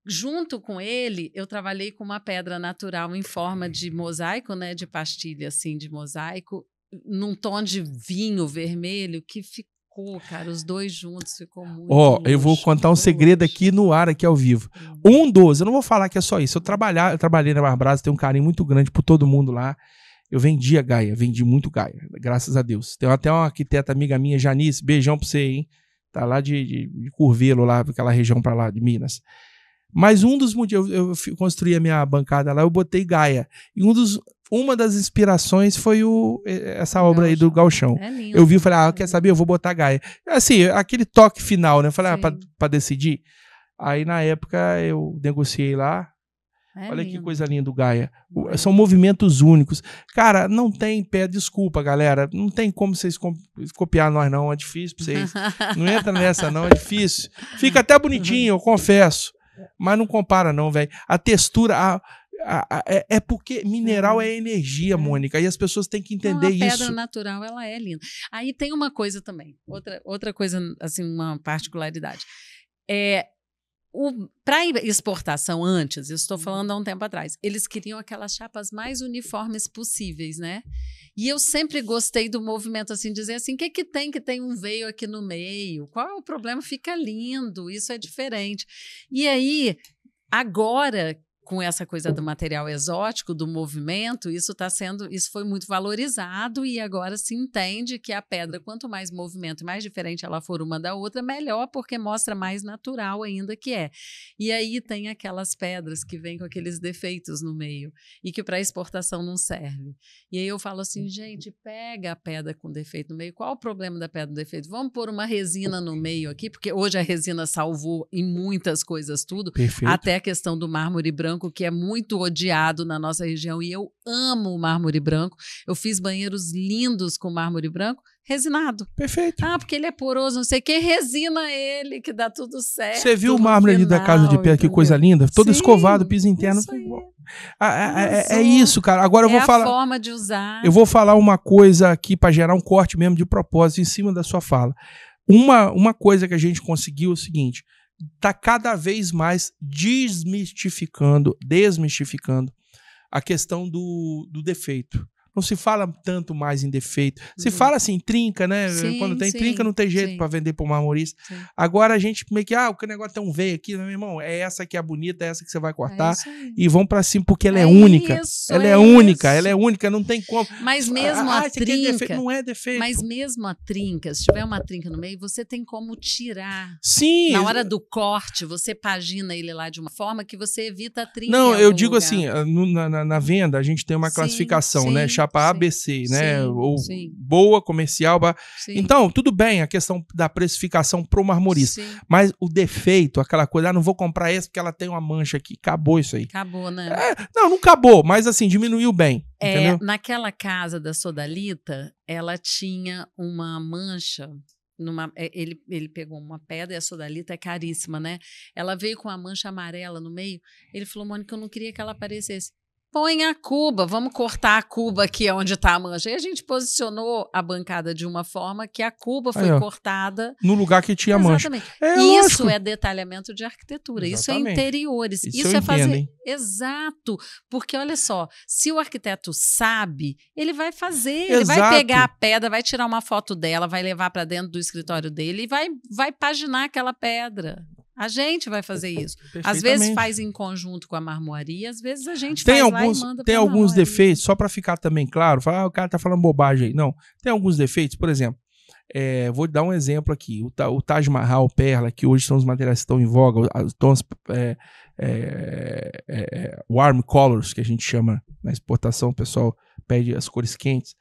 junto com ele, eu trabalhei com uma pedra natural em forma de mosaico, né? De pastilha, assim, de mosaico, num tom de vinho vermelho, que ficou, cara, os dois juntos, ficou muito luxo, eu vou contar um segredo aqui no ar, aqui ao vivo. Eu não vou falar que é só isso. Eu trabalhei na Marbrasa, tenho um carinho muito grande por todo mundo lá. Eu vendi muito Gaia, graças a Deus. Tem até uma arquiteta amiga minha, Janice, beijão pra você, hein? Tá lá de Curvelo, lá, aquela região pra lá de Minas. Mas um dos motivos, eu construí a minha bancada lá, eu botei Gaia. E uma das inspirações foi essa obra aí do Gauchão. É lindo. Eu vi e falei, quer saber? Eu vou botar Gaia. Assim, aquele toque final, né? Eu falei, pra decidir. Aí, na época, eu negociei lá. Olha lindo. Que coisa linda o Gaia. São movimentos únicos. Cara, não tem pé, desculpa, galera. Não tem como vocês copiar nós, não. É difícil pra vocês. Não entra nessa, não. É difícil. Fica até bonitinho, eu confesso. Mas não compara, não, velho. A textura... É porque mineral é energia, Mônica, e as pessoas têm que entender isso. A pedra natural, ela é linda. Aí tem uma coisa também, outra coisa, assim, uma particularidade. Para exportação antes, eu estou falando há um tempo atrás, eles queriam aquelas chapas mais uniformes possíveis, né? E eu sempre gostei do movimento, assim, dizer assim, o que tem um veio aqui no meio? Qual é o problema? Fica lindo, isso é diferente. E aí, agora... com essa coisa do material exótico, do movimento, isso foi muito valorizado e agora se entende que a pedra, quanto mais movimento e mais diferente ela for uma da outra, melhor, porque mostra mais natural ainda que é. E aí tem aquelas pedras que vêm com aqueles defeitos no meio e que para exportação não serve. E aí eu falo assim, gente, pega a pedra com defeito no meio. Qual o problema da pedra com defeito? Vamos pôr uma resina no meio aqui, porque hoje a resina salvou em muitas coisas tudo, Perfeito. até a questão do mármore branco, que é muito odiado na nossa região, e eu amo o mármore branco. Eu fiz banheiros lindos com mármore branco, resinado. Perfeito. Ah, porque ele é poroso, não sei o que, resina ele, que dá tudo certo. Você viu o mármore ali da casa de pedra, que coisa linda? Todo escovado, piso interno. É isso, cara. Agora eu vou falar. É a forma de usar. Eu vou falar uma coisa aqui para gerar um corte mesmo de propósito em cima da sua fala. Uma coisa que a gente conseguiu é o seguinte: está cada vez mais desmistificando a questão do defeito. Não se fala tanto mais em defeito. Se fala assim, trinca, né? Sim, quando tem sim, trinca, não tem jeito sim. para vender para o marmorista. Sim. Agora a gente meio que, o negócio tem um veio aqui, meu irmão, é essa que é a bonita, é essa que você vai cortar. E vão para cima, porque ela é única. Ela é única, não tem como. Mas mesmo a trinca, defeito, não é defeito. Mas mesmo a trinca, se tiver uma trinca no meio, você tem como tirar. Sim. Na hora do corte, você pagina ele lá de uma forma que você evita a trinca. Não, eu digo assim, na venda a gente tem uma classificação, né? Chapa ABC, né? Ou boa, comercial. Então, tudo bem a questão da precificação pro marmorista. Mas o defeito, aquela coisa, não vou comprar essa porque ela tem uma mancha aqui. Acabou isso aí. Acabou, né? Não acabou, mas assim, diminuiu bem. Entendeu? Naquela casa da Sodalita, ela tinha uma mancha. Ele pegou uma pedra, e a sodalita é caríssima, né? Ela veio com a mancha amarela no meio. Ele falou, Mônica, eu não queria que ela aparecesse. Põe a cuba, vamos cortar a cuba aqui onde está a mancha. E a gente posicionou a bancada de uma forma que a cuba foi cortada no lugar que tinha a mancha. Isso é detalhamento de arquitetura, isso é interiores. Isso é fazer. Exato. Porque olha só, se o arquiteto sabe, ele vai fazer. Ele vai pegar a pedra, vai tirar uma foto dela, vai levar para dentro do escritório dele e vai paginar aquela pedra. A gente vai fazer isso. Às vezes faz em conjunto com a marmoaria, às vezes a gente faz lá e manda Tem alguns defeitos, só para ficar também claro, o cara tá falando bobagem aí. Não, tem alguns defeitos, por exemplo, vou dar um exemplo aqui, o Taj Mahal, Perla, que hoje são os materiais que estão em voga, os tons warm colors, que a gente chama na exportação, o pessoal pede as cores quentes.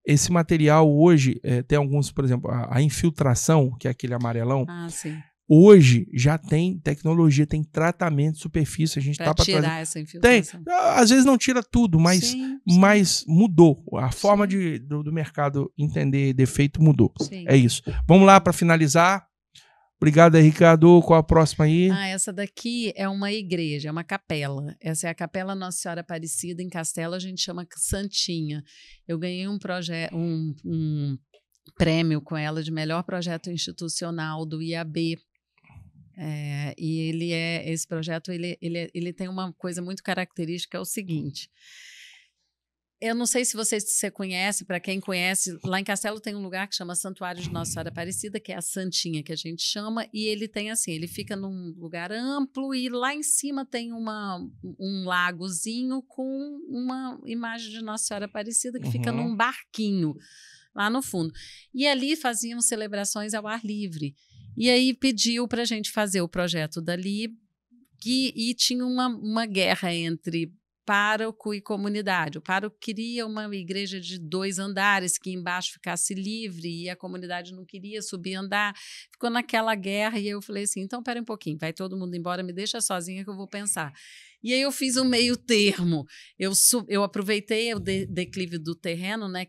Esse material hoje tem alguns, por exemplo, a infiltração, que é aquele amarelão. Sim. Hoje já tem tecnologia, tem tratamento de superfície. A gente tá para tirar essa infiltração. Tem. Às vezes não tira tudo, mas mudou. A forma do mercado entender defeito mudou. Sim. É isso. Vamos lá para finalizar. Obrigado aí, Ricardo. Qual a próxima aí? Essa daqui é uma igreja, é uma capela. Essa é a Capela Nossa Senhora Aparecida, em Castelo, a gente chama Santinha. Eu ganhei um prêmio com ela de melhor projeto institucional do IAB. E esse projeto ele tem uma coisa muito característica, é o seguinte. Eu não sei se você conhece, para quem conhece, lá em Castelo tem um lugar que chama Santuário de Nossa Senhora Aparecida, que é a Santinha, que a gente chama, e ele tem assim, ele fica num lugar amplo e lá em cima tem um lagozinho com uma imagem de Nossa Senhora Aparecida que fica num barquinho lá no fundo. E ali faziam celebrações ao ar livre. E aí pediu para a gente fazer o projeto dali e tinha uma guerra entre pároco e comunidade. O pároco queria uma igreja de 2 andares que embaixo ficasse livre e a comunidade não queria subir andar. Ficou naquela guerra e eu falei assim, então pera um pouquinho, vai todo mundo embora, me deixa sozinha que eu vou pensar. E aí eu fiz um meio termo. Eu aproveitei o declive do terreno, né,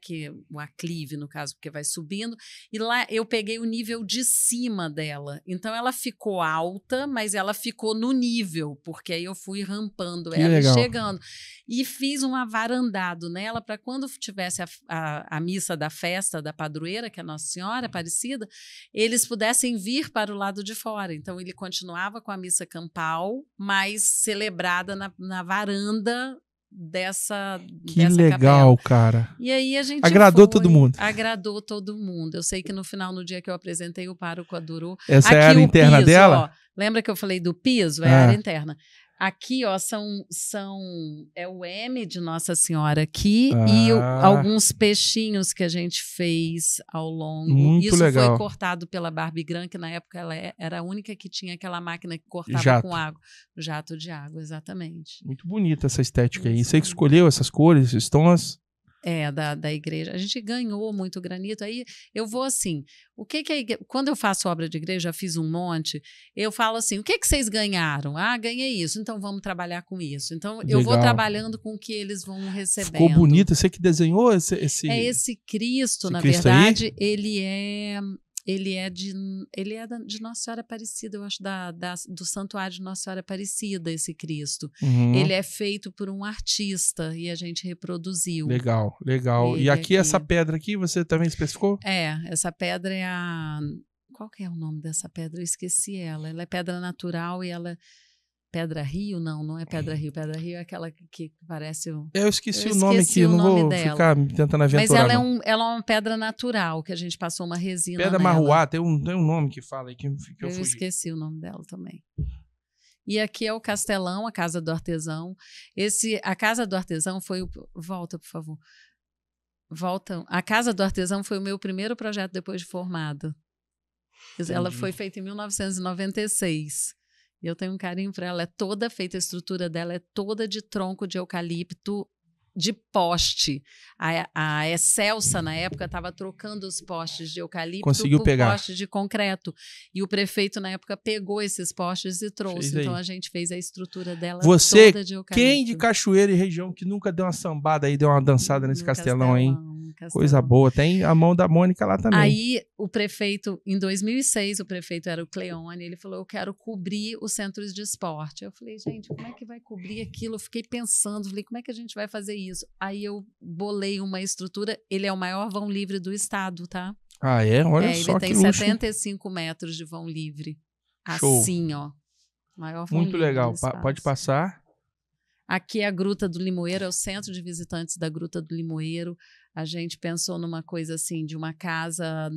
o aclive, no caso, porque vai subindo, e lá eu peguei o nível de cima dela. Então ela ficou alta, mas ela ficou no nível, porque aí eu fui rampando ela e chegando. E fiz um avarandado nela para quando tivesse a missa da festa da padroeira, que é Nossa Senhora Aparecida, eles pudessem vir para o lado de fora. Então ele continuava com a missa campal, mas celebrada na varanda dessa legal, capela. Cara. E aí a gente agradou todo mundo. Agradou todo mundo. Eu sei que no final, no dia que eu apresentei, o pároco adorou. Essa é a área interna piso, dela? Lembra que eu falei do piso? É a área interna. Aqui, ó, é o M de Nossa Senhora aqui e alguns peixinhos que a gente fez ao longo. Muito Isso legal. foi cortado pela Barbie Gran, que na época ela era a única que tinha aquela máquina que cortava jato. Com água. Jato de água, exatamente. Muito bonita essa estética aí. Você que escolheu essas cores, esses tons? Da igreja. A gente ganhou muito granito. Aí eu vou assim, quando eu faço obra de igreja, já fiz um monte, eu falo assim, o que vocês ganharam? Ah, ganhei isso, então vamos trabalhar com isso. Então eu vou trabalhando com o que eles vão recebendo. Ficou bonito. Você que desenhou esse... Esse Cristo, na Cristo verdade, aí? ele é de Nossa Senhora Aparecida, eu acho, do Santuário de Nossa Senhora Aparecida, esse Cristo. Ele é feito por um artista e a gente reproduziu. Legal. E aqui, essa pedra aqui, você também especificou? Essa pedra é a... Qual que é o nome dessa pedra? Eu esqueci ela. Ela é pedra natural e ela... Pedra Rio? Não é Pedra Rio. Pedra Rio é aquela que parece... Eu esqueci o nome aqui, não vou dela. Ficar tentando aventurar. Mas ela é uma pedra natural, que a gente passou uma resina Pedra nela. Marruá, tem um nome que fala aí que eu esqueci o nome dela também. E aqui é o Castelão, a Casa do Artesão. A Casa do Artesão foi Volta, por favor. Volta. A Casa do Artesão foi o meu primeiro projeto depois de formada. Ela foi feita em 1996. E eu tenho um carinho por ela, é toda feita, a estrutura dela é toda de tronco de eucalipto de poste. A Excelsa, na época, estava trocando os postes de eucalipto por postes de concreto. E o prefeito, na época, pegou esses postes e trouxe. Então, a gente fez a estrutura dela toda de eucalipto. Quem de Cachoeira e região que nunca deu uma sambada aí, deu uma dançada nesse castelão aí? Coisa boa. Tem a mão da Mônica lá também. Aí, o prefeito, em 2006, o prefeito era o Cleone, ele falou, eu quero cobrir os centros de esporte. Eu falei, gente, como é que vai cobrir aquilo? Eu fiquei pensando, falei, como é que a gente vai fazer isso? Aí eu bolei uma estrutura, ele é o maior vão livre do estado, tá? Ah, é? Olha só que luxo. Ele tem 75 metros de vão livre. Show. Assim, ó. Maior vão muito livre legal. do estado. Pode passar. Aqui é a Gruta do Limoeiro, é o centro de visitantes da Gruta do Limoeiro. A gente pensou numa coisa assim, de uma casa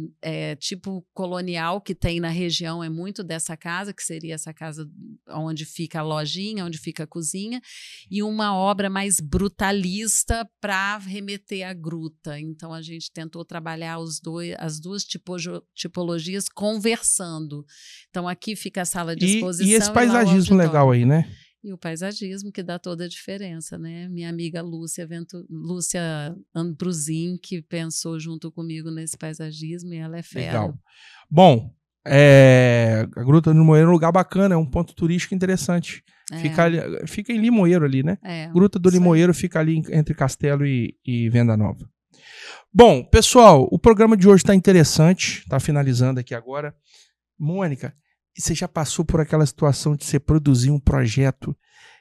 tipo colonial que tem na região, é muito dessa casa, que seria essa casa onde fica a lojinha, onde fica a cozinha, e uma obra mais brutalista para remeter à gruta. Então a gente tentou trabalhar as duas tipologias conversando. Então aqui fica a sala de exposição. E esse paisagismo legal aí, né? E o paisagismo que dá toda a diferença, né? Minha amiga Lúcia Ambruzin, que pensou junto comigo nesse paisagismo, e ela é fera. Legal. Bom, a Gruta do Limoeiro é um lugar bacana, é um ponto turístico interessante. Fica em Limoeiro ali, né? Gruta do Limoeiro fica ali entre Castelo e Venda Nova. Bom, pessoal, o programa de hoje está interessante, está finalizando aqui agora. Mônica, você já passou por aquela situação de você produzir um projeto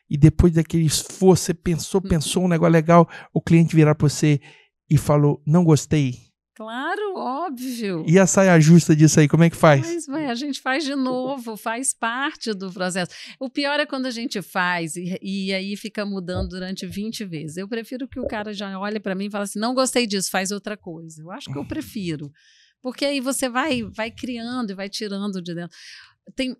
e depois daquele esforço, você pensou um negócio legal, o cliente virar para você e falou, não gostei? Claro, óbvio. E a saia justa disso aí, como é que faz? Mas, a gente faz de novo, faz parte do processo. O pior é quando a gente faz e aí fica mudando durante 20 vezes. Eu prefiro que o cara já olhe para mim e fale assim, não gostei disso, faz outra coisa. Eu acho que eu prefiro. Porque aí você vai criando e vai tirando de dentro.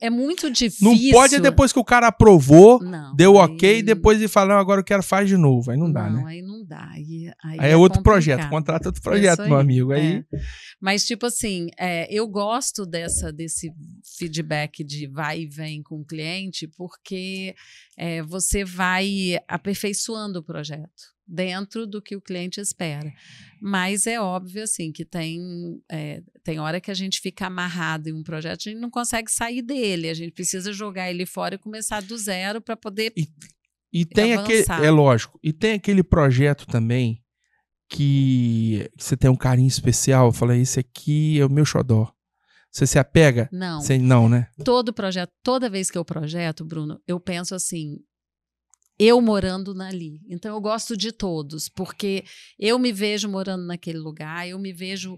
É muito difícil. Não pode depois que o cara aprovou, deu ok, depois ele fala, não, agora eu quero faz de novo. Aí não dá, né? Aí não dá. Aí é outro projeto, contrata outro projeto, meu amigo. Aí... Mas, tipo assim, eu gosto desse feedback de vai e vem com o cliente, porque você vai aperfeiçoando o projeto dentro do que o cliente espera. Mas é óbvio, assim, que tem hora que a gente fica amarrado em um projeto, a gente não consegue sair dele, a gente precisa jogar ele fora e começar do zero para poder e tem avançar. Lógico, e tem aquele projeto também que você tem um carinho especial, fala, esse aqui é o meu xodó. Você se apega? Não. Não, né? Todo projeto, toda vez que eu projeto, Bruno, eu penso assim, eu morando ali. Então, eu gosto de todos, porque eu me vejo morando naquele lugar, eu me vejo...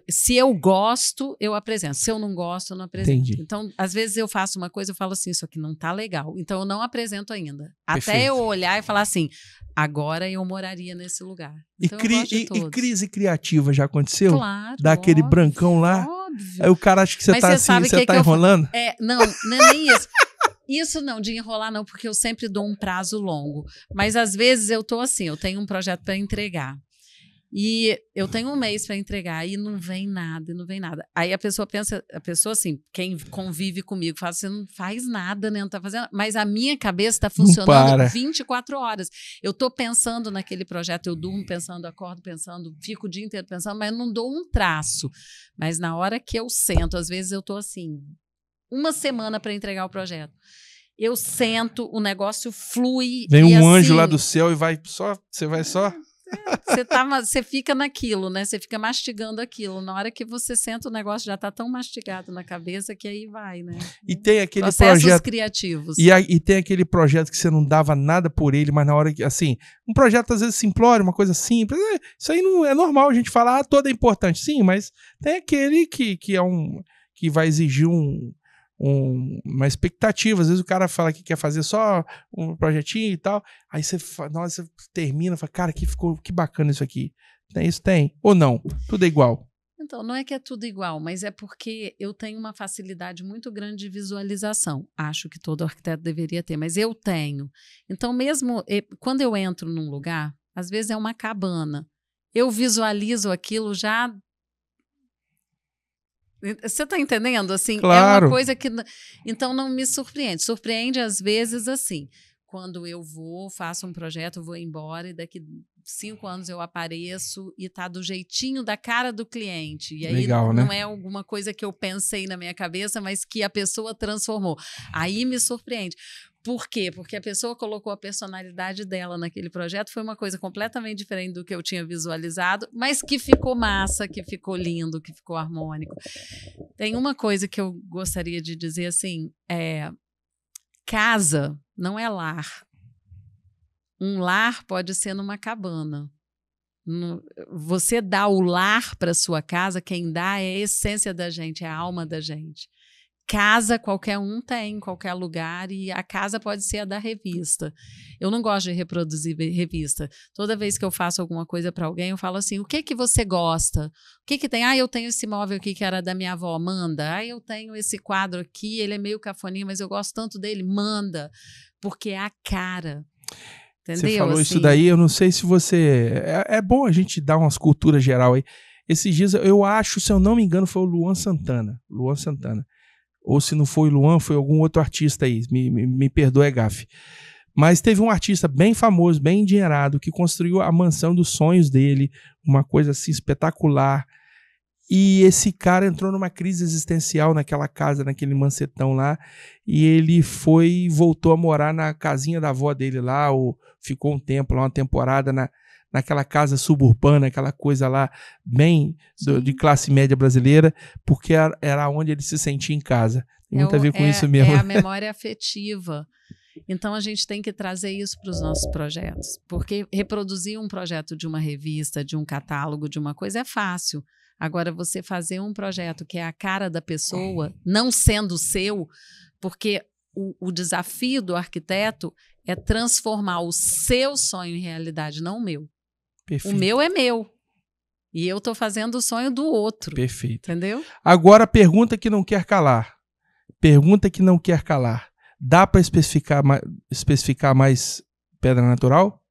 se eu gosto, eu apresento. Se eu não gosto, eu não apresento. Entendi. Então, às vezes eu faço uma coisa e falo assim, isso aqui não tá legal. Então, eu não apresento ainda. Perfeito. Até eu olhar e falar assim, agora eu moraria nesse lugar. Então, e crise criativa já aconteceu? Claro, daquele brancão lá? Óbvio. Aí o cara acha que você tá enrolando? Não é nem isso. Isso não, de enrolar não, porque eu sempre dou um prazo longo. Mas às vezes eu tô assim, eu tenho um projeto para entregar. E eu tenho um mês para entregar e não vem nada, não vem nada. Aí a pessoa pensa, assim, quem convive comigo, fala, você não faz nada, né? Não tá fazendo. Mas a minha cabeça está funcionando 24 horas. Eu tô pensando naquele projeto, eu durmo pensando, acordo pensando, fico o dia inteiro pensando, mas eu não dou um traço. Mas na hora que eu sento, às vezes eu tô assim, uma semana para entregar o projeto. Eu sento, o negócio flui. Vem um assim, anjo lá do céu e você vai só... Você fica naquilo, né? Você fica mastigando aquilo. Na hora que você senta, o negócio já está tão mastigado na cabeça que aí vai, né? E tem aquele processos projeto criativos. E tem aquele projeto que você não dava nada por ele, mas na hora que, assim, um projeto às vezes simplório, uma coisa simples, isso aí não é normal a gente falar, todo é importante, sim, mas tem aquele que que vai exigir uma expectativa. Às vezes o cara fala que quer fazer só um projetinho e tal, aí você termina e fala, cara, que bacana isso aqui. Tem isso? Tem. Ou não? Tudo é igual. Então, não é que é tudo igual, mas é porque eu tenho uma facilidade muito grande de visualização. Acho que todo arquiteto deveria ter, mas eu tenho. Então, mesmo quando eu entro num lugar, às vezes é uma cabana, eu visualizo aquilo já... Você está entendendo? Assim, claro. É uma coisa que... Então, não me surpreende. Surpreende, às vezes, assim, quando eu faço um projeto, vou embora e daqui 5 anos eu apareço e tá do jeitinho da cara do cliente. E aí legal, não né? é alguma coisa que eu pensei na minha cabeça, mas que a pessoa transformou. Aí me surpreende. Por quê? Porque a pessoa colocou a personalidade dela naquele projeto, foi uma coisa completamente diferente do que eu tinha visualizado, mas que ficou massa, que ficou lindo, que ficou harmônico. Tem uma coisa que eu gostaria de dizer assim, casa não é lar. Um lar pode ser numa cabana. Você dá o lar para sua casa, quem dá é a essência da gente, é a alma da gente. Casa qualquer um tem em qualquer lugar e a casa pode ser a da revista. Eu não gosto de reproduzir revista. Toda vez que eu faço alguma coisa para alguém, eu falo assim, o que você gosta? O que tem? Eu tenho esse móvel aqui que era da minha avó, manda. Eu tenho esse quadro aqui, ele é meio cafoninho, mas eu gosto tanto dele, manda. Porque é a cara. Entendeu? Você falou assim, isso daí, eu não sei se você... É bom a gente dar umas culturas geral aí. Esses dias, eu acho, se eu não me engano, foi o Luan Santana. Ou se não foi o Luan, foi algum outro artista aí, me perdoe, gafe. Mas teve um artista bem famoso, bem endinheirado, que construiu a mansão dos sonhos dele, uma coisa assim espetacular. E esse cara entrou numa crise existencial naquela casa, naquele mancetão lá, e ele voltou a morar na casinha da avó dele lá, ou ficou um tempo lá, uma temporada naquela casa suburbana, aquela coisa lá bem de classe média brasileira, porque era onde ele se sentia em casa. Tem muito a ver com isso mesmo. É a memória afetiva. Então, a gente tem que trazer isso para os nossos projetos, porque reproduzir um projeto de uma revista, de um catálogo, de uma coisa é fácil. Agora, você fazer um projeto que é a cara da pessoa, não sendo seu, porque o desafio do arquiteto é transformar o seu sonho em realidade, não o meu. Perfeito. O meu é meu. E eu estou fazendo o sonho do outro. Perfeito. Entendeu? Agora, pergunta que não quer calar. Pergunta que não quer calar. Dá para especificar mais pedra natural?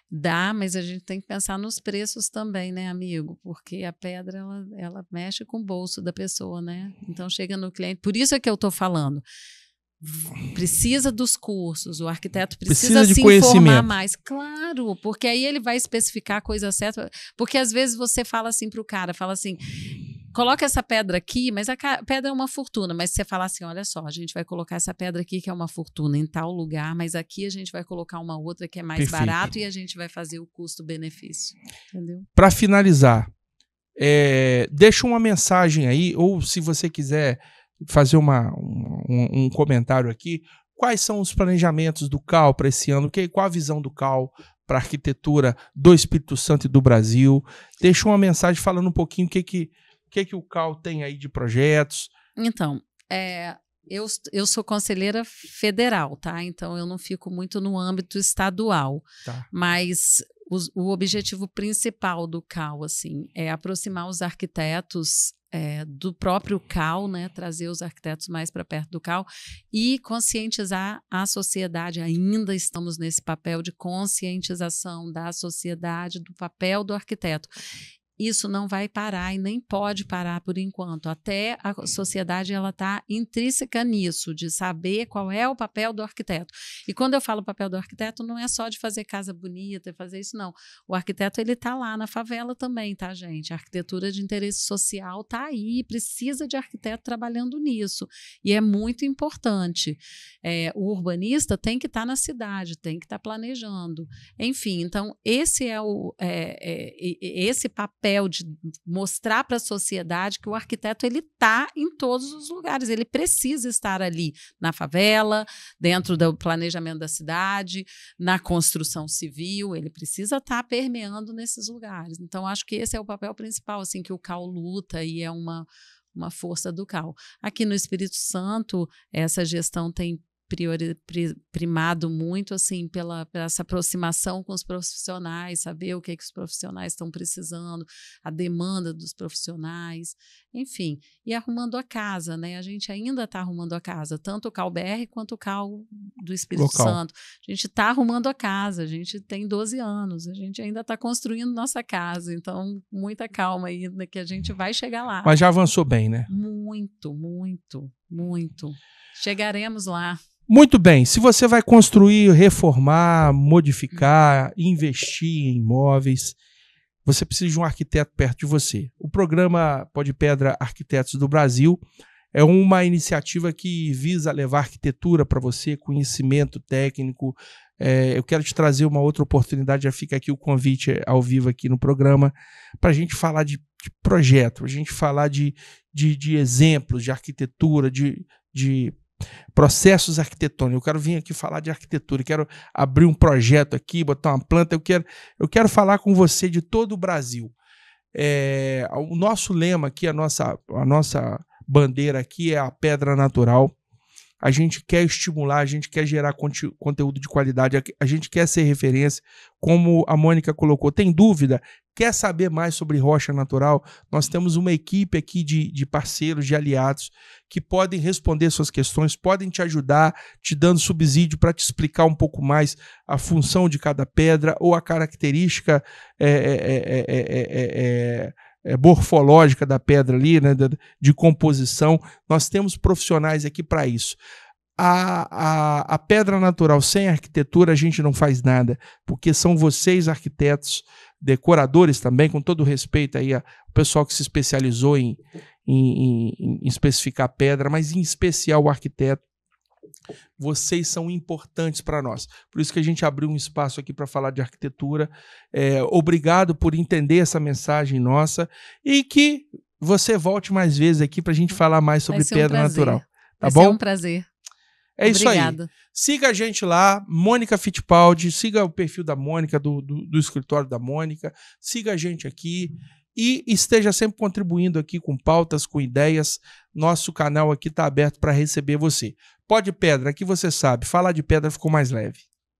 Dá, mas a gente tem que pensar nos preços também, né, amigo? Porque a pedra, ela mexe com o bolso da pessoa, né? Então, chega no cliente. Por isso é que eu estou falando. Precisa dos cursos, o arquiteto precisa se informar mais. Claro, porque aí ele vai especificar a coisa certa. Porque às vezes você fala assim para o cara, fala assim, coloca essa pedra aqui, mas a pedra é uma fortuna. Mas você fala assim, olha só, a gente vai colocar essa pedra aqui que é uma fortuna em tal lugar, mas aqui a gente vai colocar uma outra que é mais barato e a gente vai fazer o custo-benefício. Entendeu? Para finalizar, deixa uma mensagem aí, ou se você quiser fazer um comentário aqui, quais são os planejamentos do CAL para esse ano, qual a visão do CAL para a arquitetura do Espírito Santo e do Brasil. Deixa uma mensagem falando um pouquinho o que o CAL tem aí de projetos. Então, eu sou conselheira federal, tá? Então eu não fico muito no âmbito estadual. Tá. Mas o objetivo principal do CAL, assim, é aproximar os arquitetos do próprio CAL, né, trazer os arquitetos mais para perto do CAL e conscientizar a sociedade. Ainda estamos nesse papel de conscientização da sociedade, do papel do arquiteto. Isso não vai parar e nem pode parar por enquanto. Até a sociedade está intrínseca nisso, de saber qual é o papel do arquiteto. E quando eu falo papel do arquiteto, não é só de fazer casa bonita, fazer isso, não. O arquiteto está lá na favela também, tá, gente? A arquitetura de interesse social está aí, precisa de arquiteto trabalhando nisso. E é muito importante. O urbanista tem que estar na cidade, tem que estar planejando. Enfim, então, esse é esse papel de mostrar para a sociedade que o arquiteto está em todos os lugares, ele precisa estar ali na favela, dentro do planejamento da cidade, na construção civil, ele precisa estar permeando nesses lugares. Então, acho que esse é o papel principal, assim, que o CAL luta e é uma força do CAL. Aqui no Espírito Santo, essa gestão tem primado muito assim pela essa aproximação com os profissionais, saber o que os profissionais estão precisando, a demanda dos profissionais, enfim, e arrumando a casa, né? A gente ainda está arrumando a casa, tanto o CAL BR quanto o CAL do Espírito Santo. A gente está arrumando a casa, a gente tem 12 anos, a gente ainda está construindo nossa casa, então muita calma aí, que a gente vai chegar lá. Mas já avançou bem, né? Muito, muito, muito. Chegaremos lá. Muito bem, se você vai construir, reformar, modificar, investir em imóveis, você precisa de um arquiteto perto de você. O programa Pó de Pedra Arquitetos do Brasil é uma iniciativa que visa levar arquitetura para você, conhecimento técnico. Eu quero te trazer uma outra oportunidade, já fica aqui o convite ao vivo aqui no programa, para a gente falar de projeto, a gente falar de exemplos de arquitetura, de processos arquitetônicos. Eu quero vir aqui falar de arquitetura, eu quero abrir um projeto aqui, botar uma planta, eu quero falar com você de todo o Brasil. O nosso lema aqui, a nossa bandeira aqui é a pedra natural. A gente quer estimular, a gente quer gerar conteúdo de qualidade, a gente quer ser referência, como a Mônica colocou. Tem dúvida? Quer saber mais sobre rocha natural? Nós temos uma equipe aqui de parceiros, de aliados, que podem responder suas questões, podem te ajudar, te dando subsídio para te explicar um pouco mais a função de cada pedra ou a característica morfológica da pedra ali, né, de composição. Nós temos profissionais aqui para isso. A pedra natural sem arquitetura a gente não faz nada, porque são vocês arquitetos, decoradores também, com todo respeito aí ao pessoal que se especializou em especificar pedra, mas em especial o arquiteto. Vocês são importantes para nós. Por isso que a gente abriu um espaço aqui para falar de arquitetura. Obrigado por entender essa mensagem nossa e que você volte mais vezes aqui para a gente falar mais sobre pedra natural. Tá bom? Vai ser um prazer. É isso aí. Siga a gente lá, Mônica Fittipaldi, siga o perfil da Mônica, do escritório da Mônica, siga a gente aqui e esteja sempre contribuindo aqui com pautas, com ideias. Nosso canal aqui está aberto para receber você. Pó de Pedra, aqui você sabe, falar de pedra ficou mais leve.